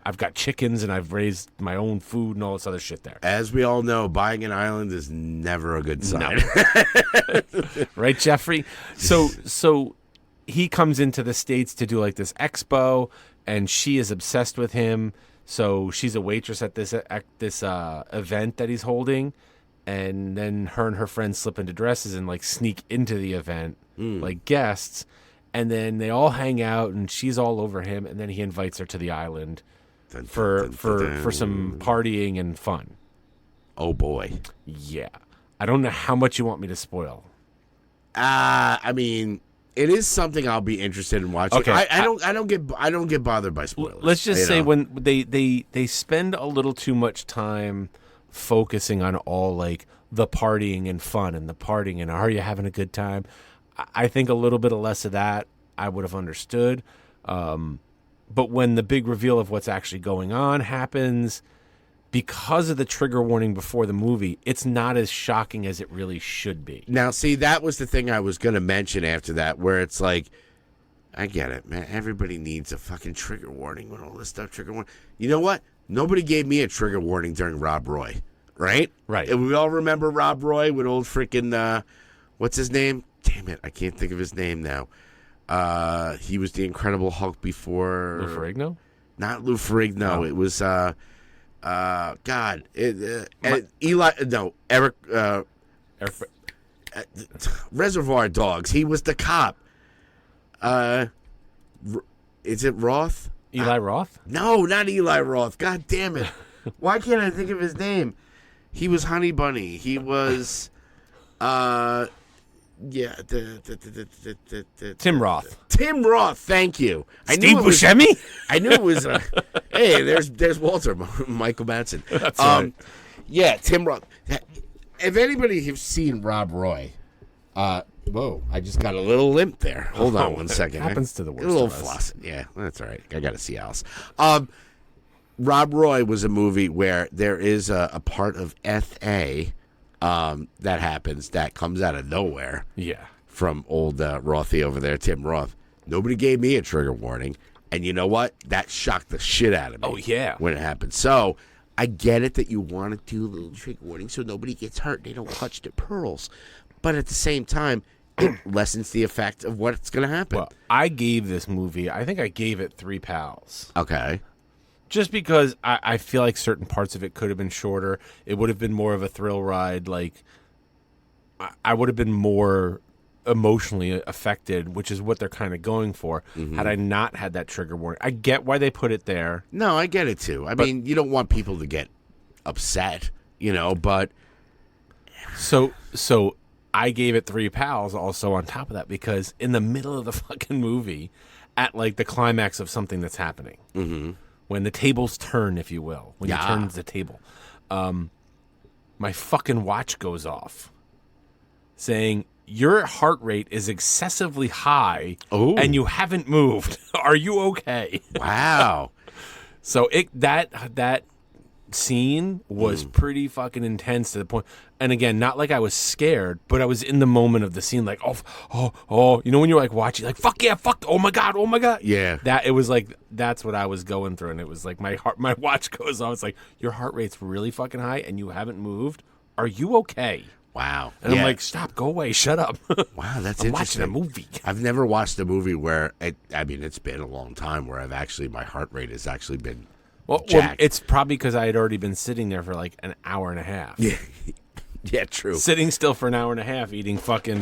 I've got chickens, and I've raised my own food and all this other shit there. As we all know, buying an island is never a good sign. No. Right, Jeffrey? So he comes into the States to do like this expo, and she is obsessed with him. So she's a waitress at this event that he's holding, and then her and her friends slip into dresses and like sneak into the event like guests, and then they all hang out, and she's all over him, and then he invites her to the island for some partying and fun. Oh boy. Yeah, I don't know how much you want me to spoil. I mean, it is something I'll be interested in watching. Okay. I don't get bothered by spoilers. Let's just say when they spend a little too much time focusing on all like the partying and fun and the partying and are you having a good time? I think a little bit of less of that I would have understood. But when the big reveal of what's actually going on happens, because of the trigger warning before the movie, it's not as shocking as it really should be. Now, see, that was the thing I was going to mention after that, where it's like, I get it, man. Everybody needs a fucking trigger warning when all this stuff trigger warning. You know what? Nobody gave me a trigger warning during Rob Roy, right? Right. And we all remember Rob Roy with old freaking, what's his name? Damn it, I can't think of his name now. He was the Incredible Hulk before. Lou Ferrigno? Not Lou Ferrigno. It was, Eric. Reservoir Dogs. He was the cop. Is it Roth? Eli Roth? No, not Eli Roth. God damn it! Why can't I think of his name? He was Honey Bunny. He was, yeah, Tim Roth. Tim Roth. Thank you. Steve Buscemi? I knew it was. Hey, there's Walter, Michael Madsen. That's right. Yeah, Tim Roth. If anybody has seen Rob Roy, whoa, I just got a little limp there. Hold on one second. Happens to the worst A little of us. flossing. Yeah, that's all right. I got to see Alice. Rob Roy was a movie where there is a part of FA that happens that comes out of nowhere. Yeah. From old Rothy over there, Tim Roth. Nobody gave me a trigger warning. And you know what? That shocked the shit out of me. Oh, yeah. When it happened. So I get it that you want to do a little trigger warning so nobody gets hurt. They don't clutch their pearls. But at the same time, it lessens the effect of what's going to happen. Well, I gave this movie, I think I gave it 3 pals. Okay. Just because I feel like certain parts of it could have been shorter. It would have been more of a thrill ride. Like, I would have been more emotionally affected, which is what they're kind of going for, had I not had that trigger warning. I get why they put it there. No, I get it too. I mean, you don't want people to get upset, but... So I gave it 3 pals also on top of that, because in the middle of the fucking movie, at like the climax of something that's happening, when the tables turn, if you will, when you turn the table, my fucking watch goes off saying, your heart rate is excessively high and you haven't moved. Are you okay? Wow. So that scene was pretty fucking intense to the point. And again, not like I was scared, but I was in the moment of the scene, like, oh, you know, when you're like watching, like, fuck yeah, fuck, oh my god. Yeah. That it was like, that's what I was going through. And it was like, my watch goes off. It's like, your heart rate's really fucking high and you haven't moved. Are you okay? Wow. And I'm like, stop, go away, shut up. Wow, that's I'm interesting. watching a movie. I've never watched a movie where, it's been a long time where my heart rate has actually been Well, it's probably because I had already been sitting there for like an hour and a half. Yeah. Yeah, true. Sitting still for an hour and a half eating fucking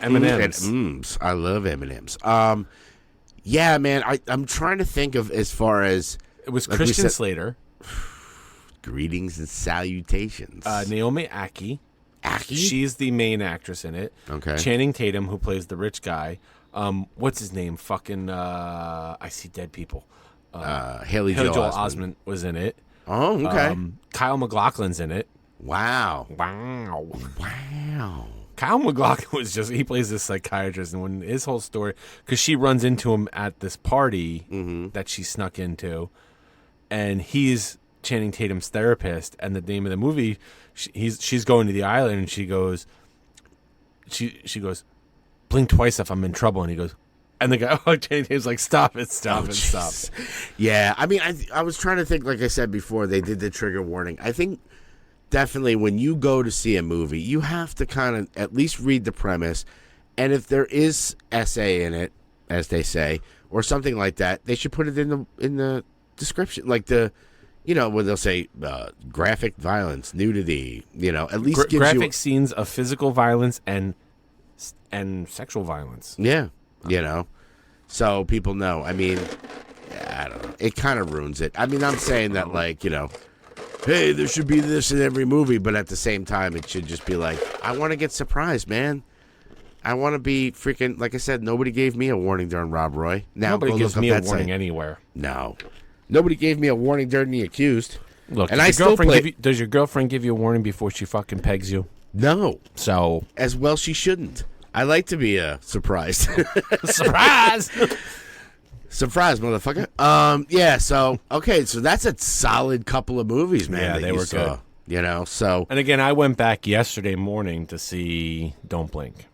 M&Ms. I love M&Ms. Yeah, man, I'm trying to think of as far as... It was like Christian Slater. Greetings and salutations. Naomi Ackie. She's the main actress in it. Okay. Channing Tatum, who plays the rich guy. What's his name? Fucking, I see dead people. Haley Joel Osment was in it. Oh, okay. Kyle MacLachlan's in it. Wow. Kyle MacLachlan he plays this psychiatrist, and when his whole story, because she runs into him at this party that she snuck into, and he's Channing Tatum's therapist, and the name of the movie, she's going to the island, and she goes, blink twice if I'm in trouble, and he goes, and the guy, Channing Tatum's like, stop it. Yeah, I mean, I was trying to think, like I said before, they did the trigger warning. I think definitely when you go to see a movie, you have to kind of at least read the premise, and if there is essay in it, as they say, or something like that, they should put it in the description, like where they'll say graphic violence, nudity, at least gives graphic scenes of physical violence and sexual violence. Yeah, so people know. I mean, I don't know. It kind of ruins it. I mean, I'm saying that hey, there should be this in every movie, but at the same time, it should just be like, I want to get surprised, man. I want to be freaking, like I said, nobody gave me a warning during Rob Roy. Now, nobody gives me a warning anywhere. No. Nobody gave me a warning during The Accused. Look, and does your girlfriend give you a warning before she fucking pegs you? No. So. As well, she shouldn't. I like to be surprised. Surprise! Surprise, motherfucker. Yeah, so that's a solid couple of movies, man. Yeah, they were good. So. And again, I went back yesterday morning to see Don't Blink.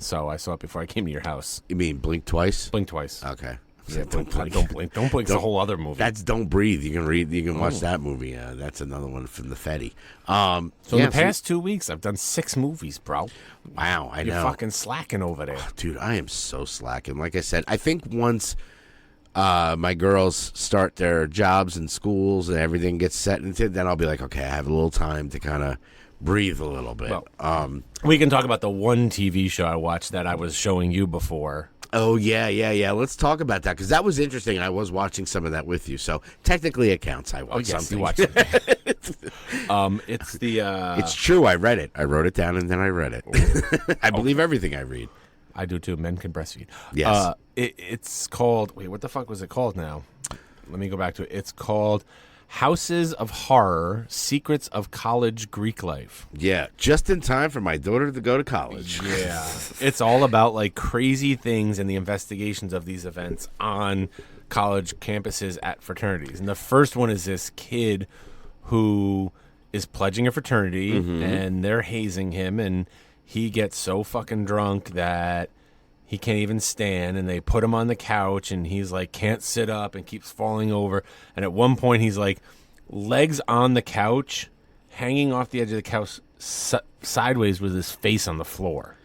So I saw it before I came to your house. You mean Blink Twice? Blink Twice. Okay. Yeah, Don't Blink. Don't Blink's a whole other movie. That's Don't Breathe. You can watch that movie. That's another one from the Fetty. In the past 2 weeks, I've done 6 movies, bro. Wow, I know. You're fucking slacking over there. Dude, I am so slacking. Like I said, I think once my girls start their jobs and schools and everything gets set into, then I'll be like, okay, I have a little time to kind of breathe a little bit. Well, we can talk about the one TV show I watched that I was showing you before. Oh, yeah. Let's talk about that, because that was interesting. I was watching some of that with you, so technically it counts. I watched something. You watched something. It's true. I read it. I wrote it down, and then I read it. I believe everything I read. I do, too. Men can breastfeed. Yes. It's called... Wait, what the fuck was it called now? Let me go back to it. It's called Houses of Horror, Secrets of College Greek Life. Yeah, just in time for my daughter to go to college. Yeah. It's all about like crazy things and the investigations of these events on college campuses at fraternities. And the first one is this kid who is pledging a fraternity and they're hazing him, and he gets so fucking drunk that he can't even stand, and they put him on the couch, and he's like can't sit up and keeps falling over. And at one point he's like legs on the couch, hanging off the edge of the couch sideways with his face on the floor.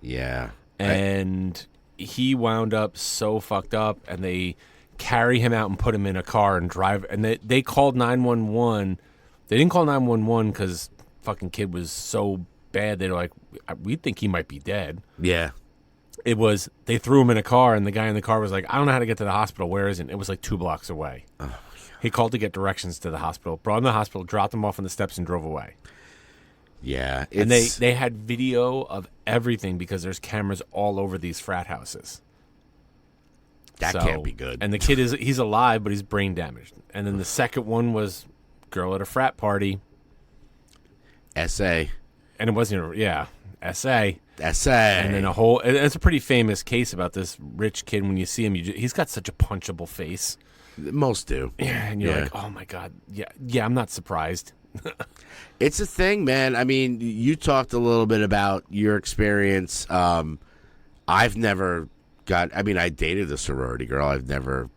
Yeah. And he wound up so fucked up, and they carry him out and put him in a car and drive. And they called 911. They didn't call 911 because fucking kid was so bad. They're like, we think he might be dead. Yeah. It was, they threw him in a car, and the guy in the car was like, I don't know how to get to the hospital. Where is it? It was like 2 blocks away. Oh, he called to get directions to the hospital, brought him to the hospital, dropped him off on the steps, and drove away. Yeah. And they had video of everything because there's cameras all over these frat houses. That can't be good. And the kid he's alive, but he's brain damaged. And then the second one was girl at a frat party, SA. And it wasn't, SA. SA. And then it's a pretty famous case about this rich kid. When you see him, he's got such a punchable face. Most do. Yeah, and you're like, oh my God. Yeah, I'm not surprised. It's a thing, man. I mean, you talked a little bit about your experience. I've never I dated a sorority girl.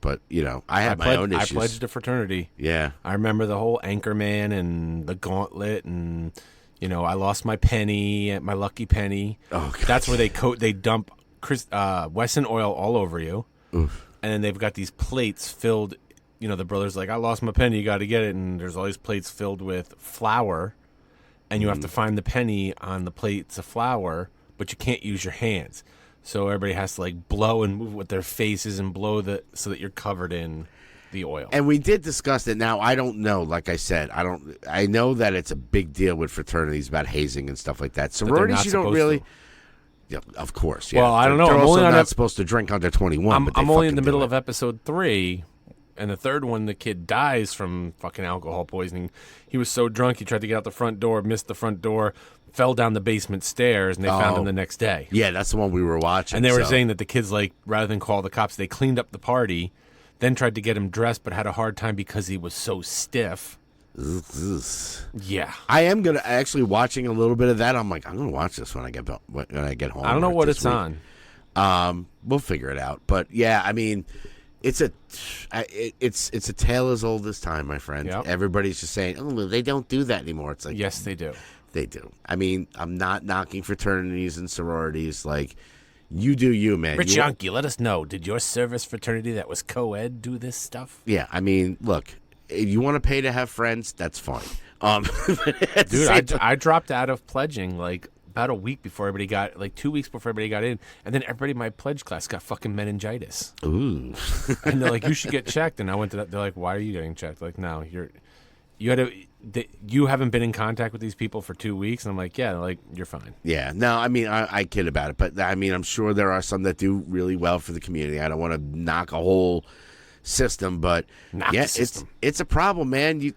But, I had my own issues. I pledged a fraternity. Yeah. I remember the whole Anchorman and the gauntlet and, I lost my penny, my lucky penny. Oh, God. That's where they dump Wesson oil all over you. Oof. And then they've got these plates filled, the brother's like, I lost my penny, you got to get it. And there's all these plates filled with flour. And you have to find the penny on the plates of flour, but you can't use your hands. So everybody has to blow and move with their faces and blow so that you're covered in the oil. And we did discuss it. Now, I don't know. Like I said, I know that it's a big deal with fraternities about hazing and stuff like that. Sororities, you don't really. Yeah, of course. Yeah. Well, I don't know. They're I'm also only not supposed to drink under 21. I'm only in the middle of episode 3, and the third one, the kid dies from fucking alcohol poisoning. He was so drunk, he tried to get out the front door, missed the front door, fell down the basement stairs, and they found him the next day. Yeah, that's the one we were watching. And they were saying that the kids, rather than call the cops, they cleaned up the party, then tried to get him dressed, but had a hard time because he was so stiff. Yeah, I am gonna actually watching a little bit of that. I'm like, I'm gonna watch this when I get home. I don't know what it's week. on. We'll figure it out. But yeah, I mean, it's a tale as old as time, my friend. Yep. Everybody's just saying, oh, they don't do that anymore. It's like, yes, they do. They do. I mean, I'm not knocking fraternities and sororities. Like, you do you, man. Rich Yonke, let us know. Did your service fraternity that was co-ed do this stuff? Yeah, I mean, look. If you want to pay to have friends, that's fine. Dude, I dropped out of pledging about a week before everybody got 2 weeks before everybody got in, and then everybody in my pledge class got fucking meningitis. Ooh, and they're like, you should get checked. And I went to that. They're like, why are you getting checked? Like, no, you haven't been in contact with these people for 2 weeks. And I'm like, yeah, you're fine. Yeah, no, I mean, I kid about it, but I mean, I'm sure there are some that do really well for the community. I don't want to knock a whole system, but it's a problem, man.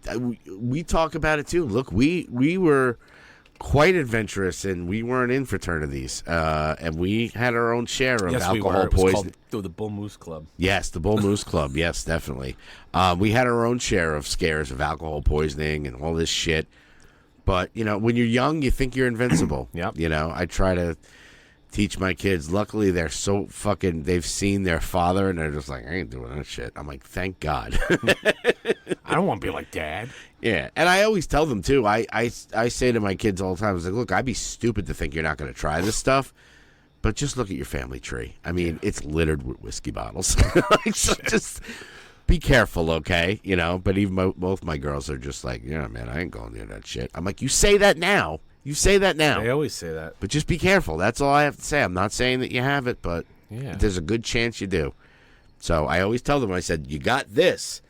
We talk about it too. Look, we were quite adventurous, and we weren't in fraternities, and we had our own share of alcohol poisoning. Through the Bull Moose Club. Yes, the Bull Moose Club. Yes, definitely. We had our own share of scares of alcohol poisoning and all this shit. But when you're young, you think you're invincible. Yep. I try to teach my kids. Luckily, they're so fucking. They've seen their father, and they're just like, I ain't doing that shit. I'm like, thank God. I don't want to be like Dad. Yeah, and I always tell them too. I say to my kids all the time, I was like, look, I'd be stupid to think you're not going to try this stuff, but just look at your family tree. I mean, it's littered with whiskey bottles. So just be careful, okay? But even both my girls are just like, yeah, man, I ain't going near that shit. I'm like, you say that now. You say that now. I always say that. But just be careful. That's all I have to say. I'm not saying that you have it, but yeah, there's a good chance you do. So I always tell them, I said, you got this,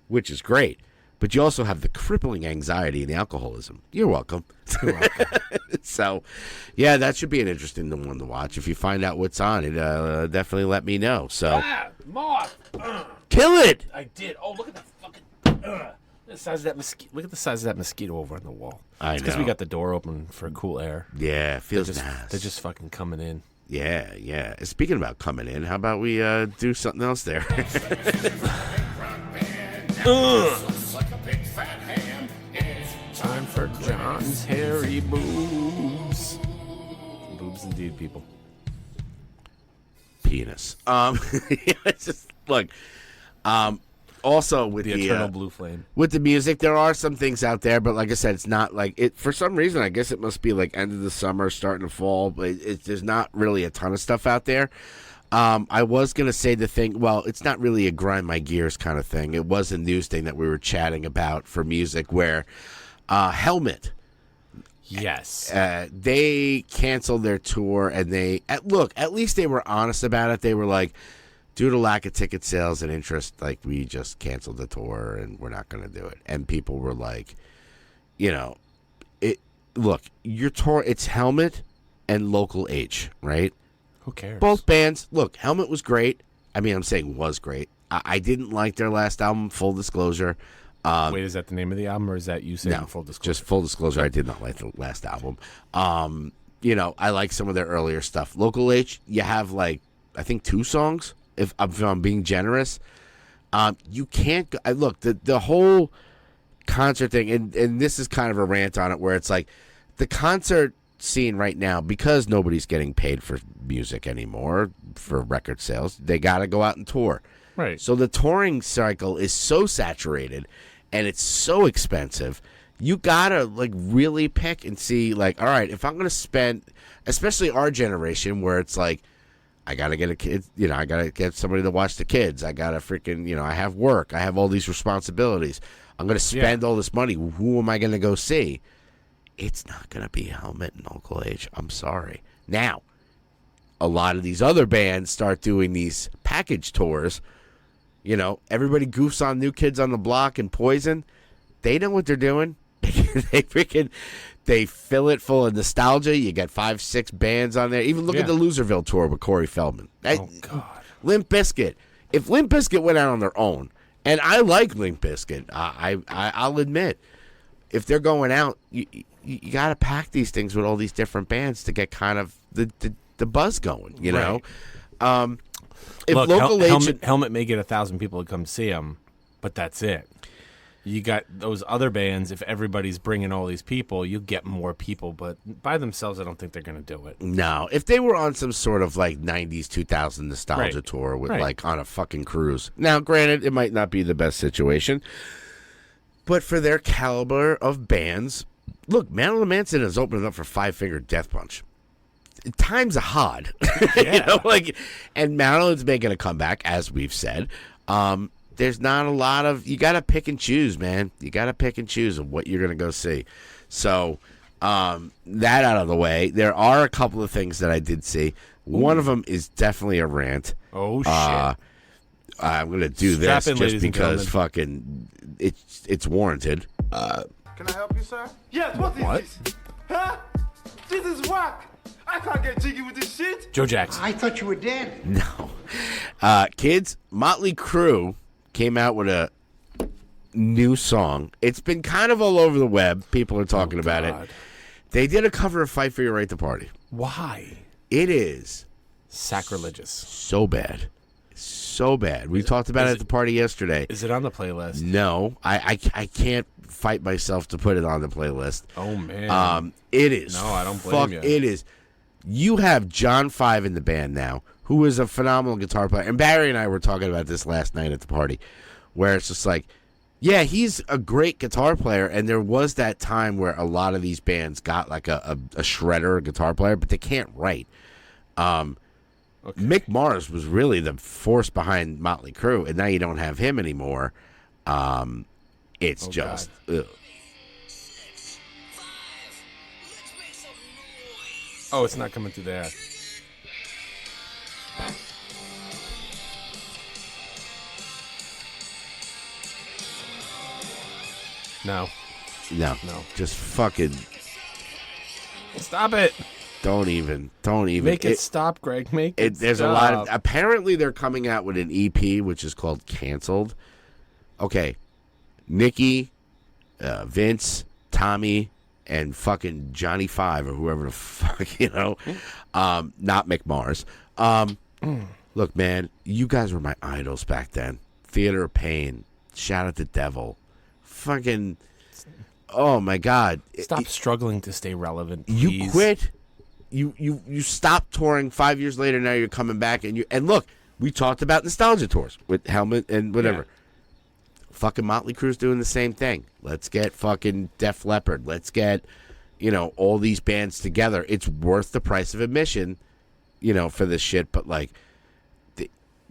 which is great, but you also have the crippling anxiety and the alcoholism. You're welcome. You're welcome. So, yeah, that should be an interesting one to watch. If you find out what's on it, definitely let me know. So, moth. Kill it. I did. Oh, look at that fucking. The size of that mosquito. Look at the size of that mosquito over on the wall. I know. Because we got the door open for cool air. Yeah, feels nice. They're just fucking coming in. Yeah, yeah. Speaking about coming in, how about we do something else there? Time for John's hairy boobs. Boobs indeed, people. Penis. It's just look. Also with the eternal blue flame. With the music, there are some things out there, but like I said, it's not like it. For some reason, I guess it must be like end of the summer, starting to fall. But there's not really a ton of stuff out there. I was gonna say the thing. Well, it's not really a grind my gears kind of thing. It was a news thing that we were chatting about for music, where Helmet. Yes. They canceled their tour, and at least they were honest about it. They were like, due to lack of ticket sales and interest, we just canceled the tour and we're not going to do it. And people were like, look, your tour, it's Helmet and Local H, right? Who cares? Both bands. Look, Helmet was great. I mean, I'm saying was great. I didn't like their last album, full disclosure. Wait, is that the name of the album, or is that you saying full disclosure? Just full disclosure, I did not like the last album. I like some of their earlier stuff. Local H, you have like, I think 2 songs, if I'm being generous. You can't go, look, the whole concert thing, and this is kind of a rant on it, where it's like the concert scene right now, because nobody's getting paid for music anymore, for record sales, they got to go out and tour. Right. So the touring cycle is so saturated and it's so expensive. You got to like really pick and see, like, all right, if I'm going to spend, especially our generation where it's like, I got to get a kid, I got to get somebody to watch the kids. I got to freaking, I have work. I have all these responsibilities. I'm going to spend all this money. Who am I going to go see? It's not going to be Helmet and Local H. I'm sorry. Now, a lot of these other bands start doing these package tours. Everybody goofs on New Kids on the Block and Poison. They know what they're doing. They fill it full of nostalgia. You got 5-6 bands on there. Even look at the Loserville tour with Corey Feldman. Oh, God. Limp Bizkit. If Limp Bizkit went out on their own, and I like Limp Bizkit, I'll admit, if they're going out, you got to pack these things with all these different bands to get kind of the buzz going, know? If Look, Local H... Helmet may get 1,000 people to come see him, but that's it. You got those other bands, if everybody's bringing all these people, you get more people, but by themselves, I don't think they're going to do it. No. If they were on some sort of like 90s, 2000 nostalgia tour with like on a fucking cruise. Now, granted, it might not be the best situation, but for their caliber of bands, look, Marilyn Manson is opening up for Five Finger Death Punch. Times are hard. Yeah. And Marilyn's making a comeback, as we've said. There's not a lot of, you got to pick and choose, man. You got to pick and choose of what you're going to go see. So, that out of the way, there are a couple of things that I did see. One of them is definitely a rant. Oh, shit. I'm going to do Strap this in, just ladies and because gentlemen. fucking it's warranted. Can I help you, sir? Yes, what is this? Huh? This is whack. I can't get jiggy with this shit. Joe Jackson. I thought you were dead. No. Kids, Motley Crue came out with a new song. It's been kind of all over the web. People are talking about it. They did a cover of Fight for Your Right to Party. Why? It is sacrilegious. So bad. So bad. We talked about it at the party yesterday. Is it on the playlist? No. I can't fight myself to put it on the playlist. Oh, man. It is. No, I don't blame you. It is. You have John Five in the band now, who is a phenomenal guitar player. And Barry and I were talking about this last night at the party, where it's just like, yeah, he's a great guitar player, and there was that time where a lot of these bands got like a shredder, a guitar player, but they can't write. Mick Mars was really the force behind Motley Crue, and now you don't have him anymore. It's just... Ugh. Oh, it's not coming through there. No. No. Just fucking... Stop it. Don't even. Make it stop, Greg. Make it There's stop. a lot of... Apparently, they're coming out with an EP, which is called Canceled. Okay. Nikki, Vince, Tommy, and fucking Johnny Five, or whoever the fuck, not Mick Mars. Look, man, you guys were my idols back then. Theater of Pain, Shout at the Devil, fucking, oh my God. Stop struggling to stay relevant, please. You quit. You stopped touring 5 years later. Now you're coming back, and look, we talked about nostalgia tours with Helmet and whatever. Yeah. Fucking Motley Crue's doing the same thing. Let's get fucking Def Leppard. Let's get, all these bands together. It's worth the price of admission, for this shit. But, like,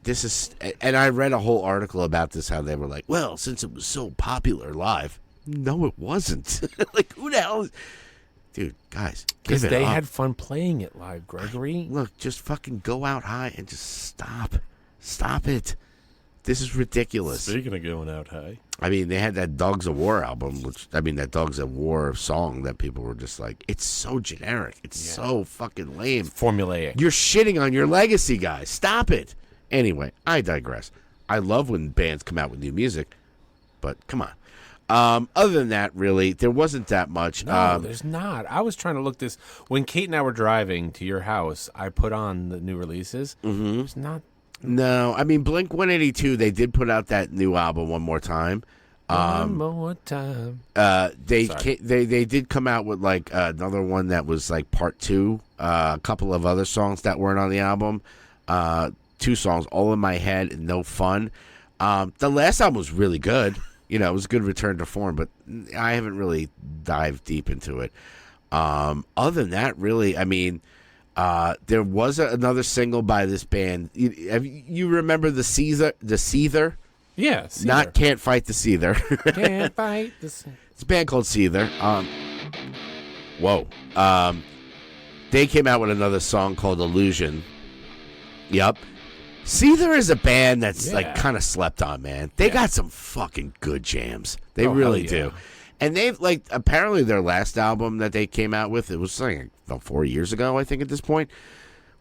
this is... And I read a whole article about this, how they were like, well, since it was so popular live. No, it wasn't. Like, who the hell is... Dude, guys, because they had fun playing it live, Gregory. Look, just fucking go out high and just stop. Stop it. This is ridiculous. Speaking of going out high. I mean, they had that Dogs of War album, that Dogs of War song that people were just like, it's so generic. It's so fucking lame. It's formulaic. You're shitting on your legacy, guys. Stop it. Anyway, I digress. I love when bands come out with new music, but come on. Other than that, really, there wasn't that much. No, there's not. I was trying to look this. When Kate and I were driving to your house, I put on the new releases. Mm-hmm. There's not. No, I mean, Blink-182, they did put out that new album one more time. One more time. They did come out with like another one that was like part 2. A couple of other songs that weren't on the album. 2 songs, All in My Head and No Fun. The last album was really good. You know, it was a good return to form, but I haven't really dived deep into it. Other than that, really, I mean, there was another single by this band. You remember the Seether? Yeah, Seether. Not Can't Fight the Seether. Can't fight the Seether. It's a band called Seether. They came out with another song called Illusion. Yep. Seether is a band that's like kind of slept on, man. They got some fucking good jams. They really do. And they've like apparently their last album that they came out with, it was like about 4 years ago, I think at this point,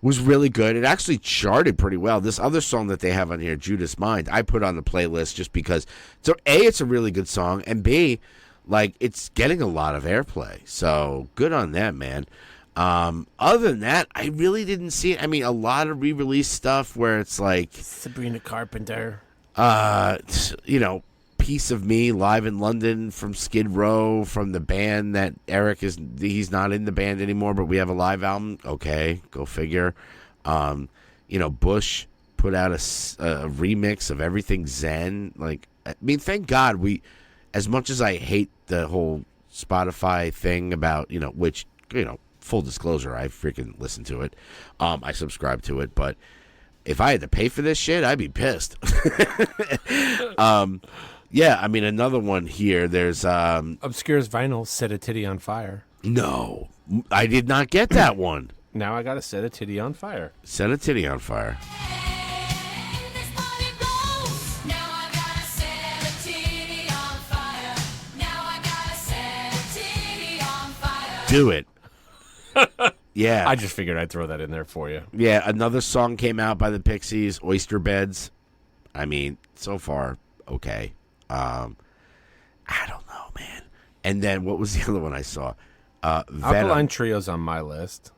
was really good. It actually charted pretty well. This other song that they have on here, Judas Mind, I put on the playlist just because it's a really good song, and B, like it's getting a lot of airplay. So good on them, man. Other than that, I really didn't see it. I mean, a lot of re-release stuff where it's like Sabrina Carpenter, Piece of Me live in London from Skid Row, from the band that he's not in the band anymore, but we have a live album. Okay, go figure. Bush put out a remix of Everything Zen. Like, I mean, thank God as much as I hate the whole Spotify thing about, which, full disclosure, I freaking listen to it. I subscribe to it, but if I had to pay for this shit, I'd be pissed. Yeah, I mean, another one here, there's... Obscure's Vinyl, Set a Titty on Fire. No, I did not get that one. Now I got to Set a Titty on Fire. Set a Titty on Fire. Do it. Yeah. I just figured I'd throw that in there for you. Yeah, another song came out by the Pixies, Oyster Beds. I mean, so far, okay. I don't know, man. And then what was the other one I saw? Alkaline Trio's on my list.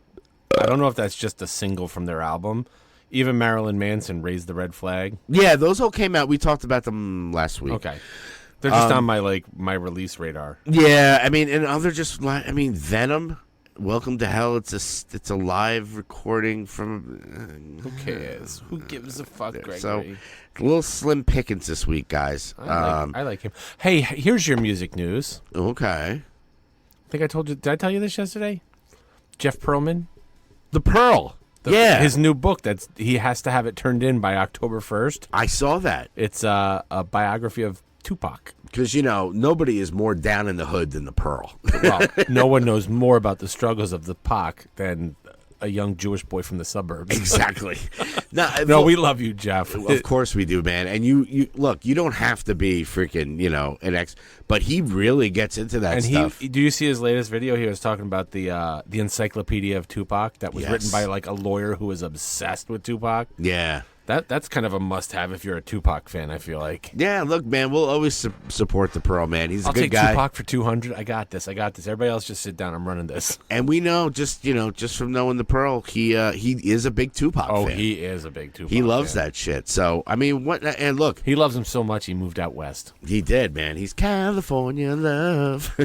I don't know if that's just a single from their album. Even Marilyn Manson, Raised the Red Flag. Yeah, those all came out. We talked about them last week. Okay. They're just on my release radar. Yeah, I mean, and other Venom, Welcome to Hell. It's a live recording from. Who cares? Who gives a fuck, Gregory? So, a little slim pickings this week, guys. I like him. Hey, here's your music news. Okay. I think I told you. Did I tell you this yesterday? Jeff Pearlman, The Pearl. His new book he has to have it turned in by October 1st. I saw that. It's a biography of Tupac. Because, nobody is more down in the hood than the Pearl. Well, no one knows more about the struggles of the Pac than a young Jewish boy from the suburbs. Exactly. No, we love you, Jeff. Of course we do, man. And you look, you don't have to be freaking, an ex, but he really gets into that stuff. Do you see his latest video? He was talking about the encyclopedia of Tupac that was written by a lawyer who is obsessed with Tupac. Yeah. That's kind of a must-have if you're a Tupac fan, I feel like. Yeah, look, man, we'll always support the Pearl, man. He's a good guy. I'll take Tupac for 200. I got this. Everybody else just sit down. I'm running this. And we know, just from knowing the Pearl, he is a big Tupac fan. Oh, he is a big Tupac fan. He loves that shit. So, I mean, and look. He loves him so much, he moved out west. He did, man. He's California love.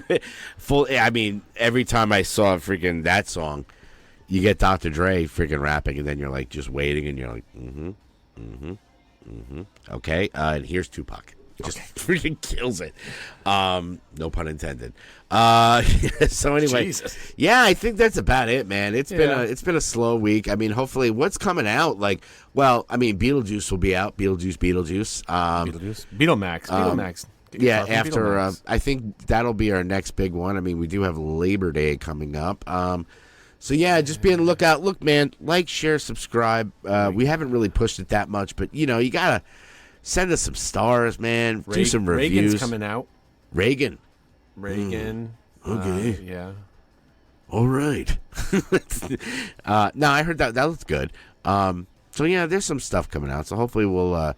I mean, every time I saw freaking that song, you get Dr. Dre freaking rapping, and then you're like just waiting, and you're like, okay, and here's Tupac. Just freaking kills it. No pun intended. So anyway, Jesus. Yeah, I think that's about it, man. It's been a slow week. I mean, hopefully, what's coming out? Beetlejuice will be out. Beetlejuice. Beetlemax. Yeah, after I think that'll be our next big one. I mean, we do have Labor Day coming up. So, yeah, just be on the lookout. Look, man, like, share, subscribe. We haven't really pushed it that much, but, you got to send us some stars, man. Do some reviews. Reagan's coming out. Reagan. Okay. Yeah. All right. No, I heard that. That looks good. So, yeah, there's some stuff coming out. So, hopefully, we'll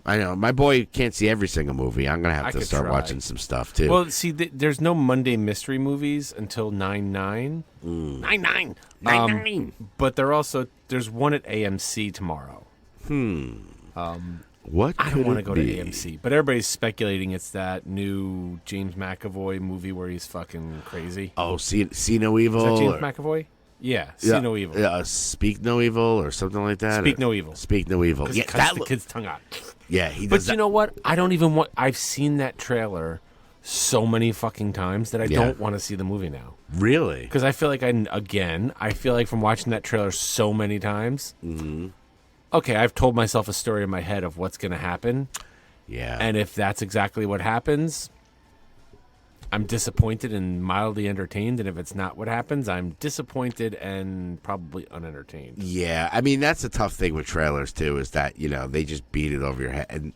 I know. My boy can't see every single movie. I'm gonna have to could start try. watching some stuff too. Well, see, there's no Monday mystery movies until 9/9. 9/9. But there's one at AMC tomorrow. What? I don't want to go to be? AMC, but everybody's speculating it's that new James McAvoy movie where he's fucking crazy. Oh, see No Evil. Is that James or- McAvoy? Yeah, See No Evil. Yeah, Speak No Evil or something like that. Speak No Evil. Speak No Evil. 'Cause Yeah, he cuts the kid's tongue out. Yeah, he does. But that. you know what? I don't even want. I've seen that trailer so many fucking times that I don't want to see the movie now. Really? Because I feel like I feel like from watching that trailer so many times. Okay, I've told myself a story in my head of what's going to happen. Yeah. And if that's exactly what happens, I'm disappointed and mildly entertained. And if it's not what happens, I'm disappointed and probably unentertained. Yeah, I mean that's a tough thing with trailers too. Is that they just beat it over your head, and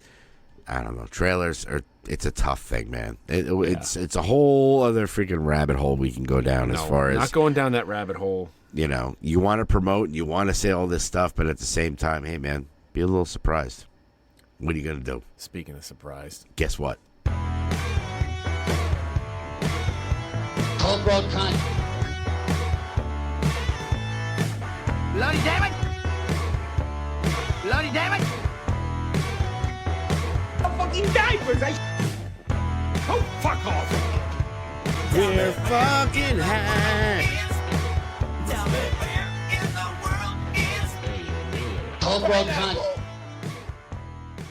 I don't know. Trailers it's a tough thing, man. It's a whole other freaking rabbit hole we can go down as far as not going down that rabbit hole. You want to promote and you want to say all this stuff, but at the same time, hey man, be a little surprised. What are you gonna do? Speaking of surprised, guess what? Homebred cunt. Bloody damn it! Bloody damn it! Fucking diapers! Oh, fuck off! We're fucking high. Homebred cunt.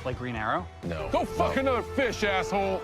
Like Green Arrow? no. Go fuck another fish, asshole.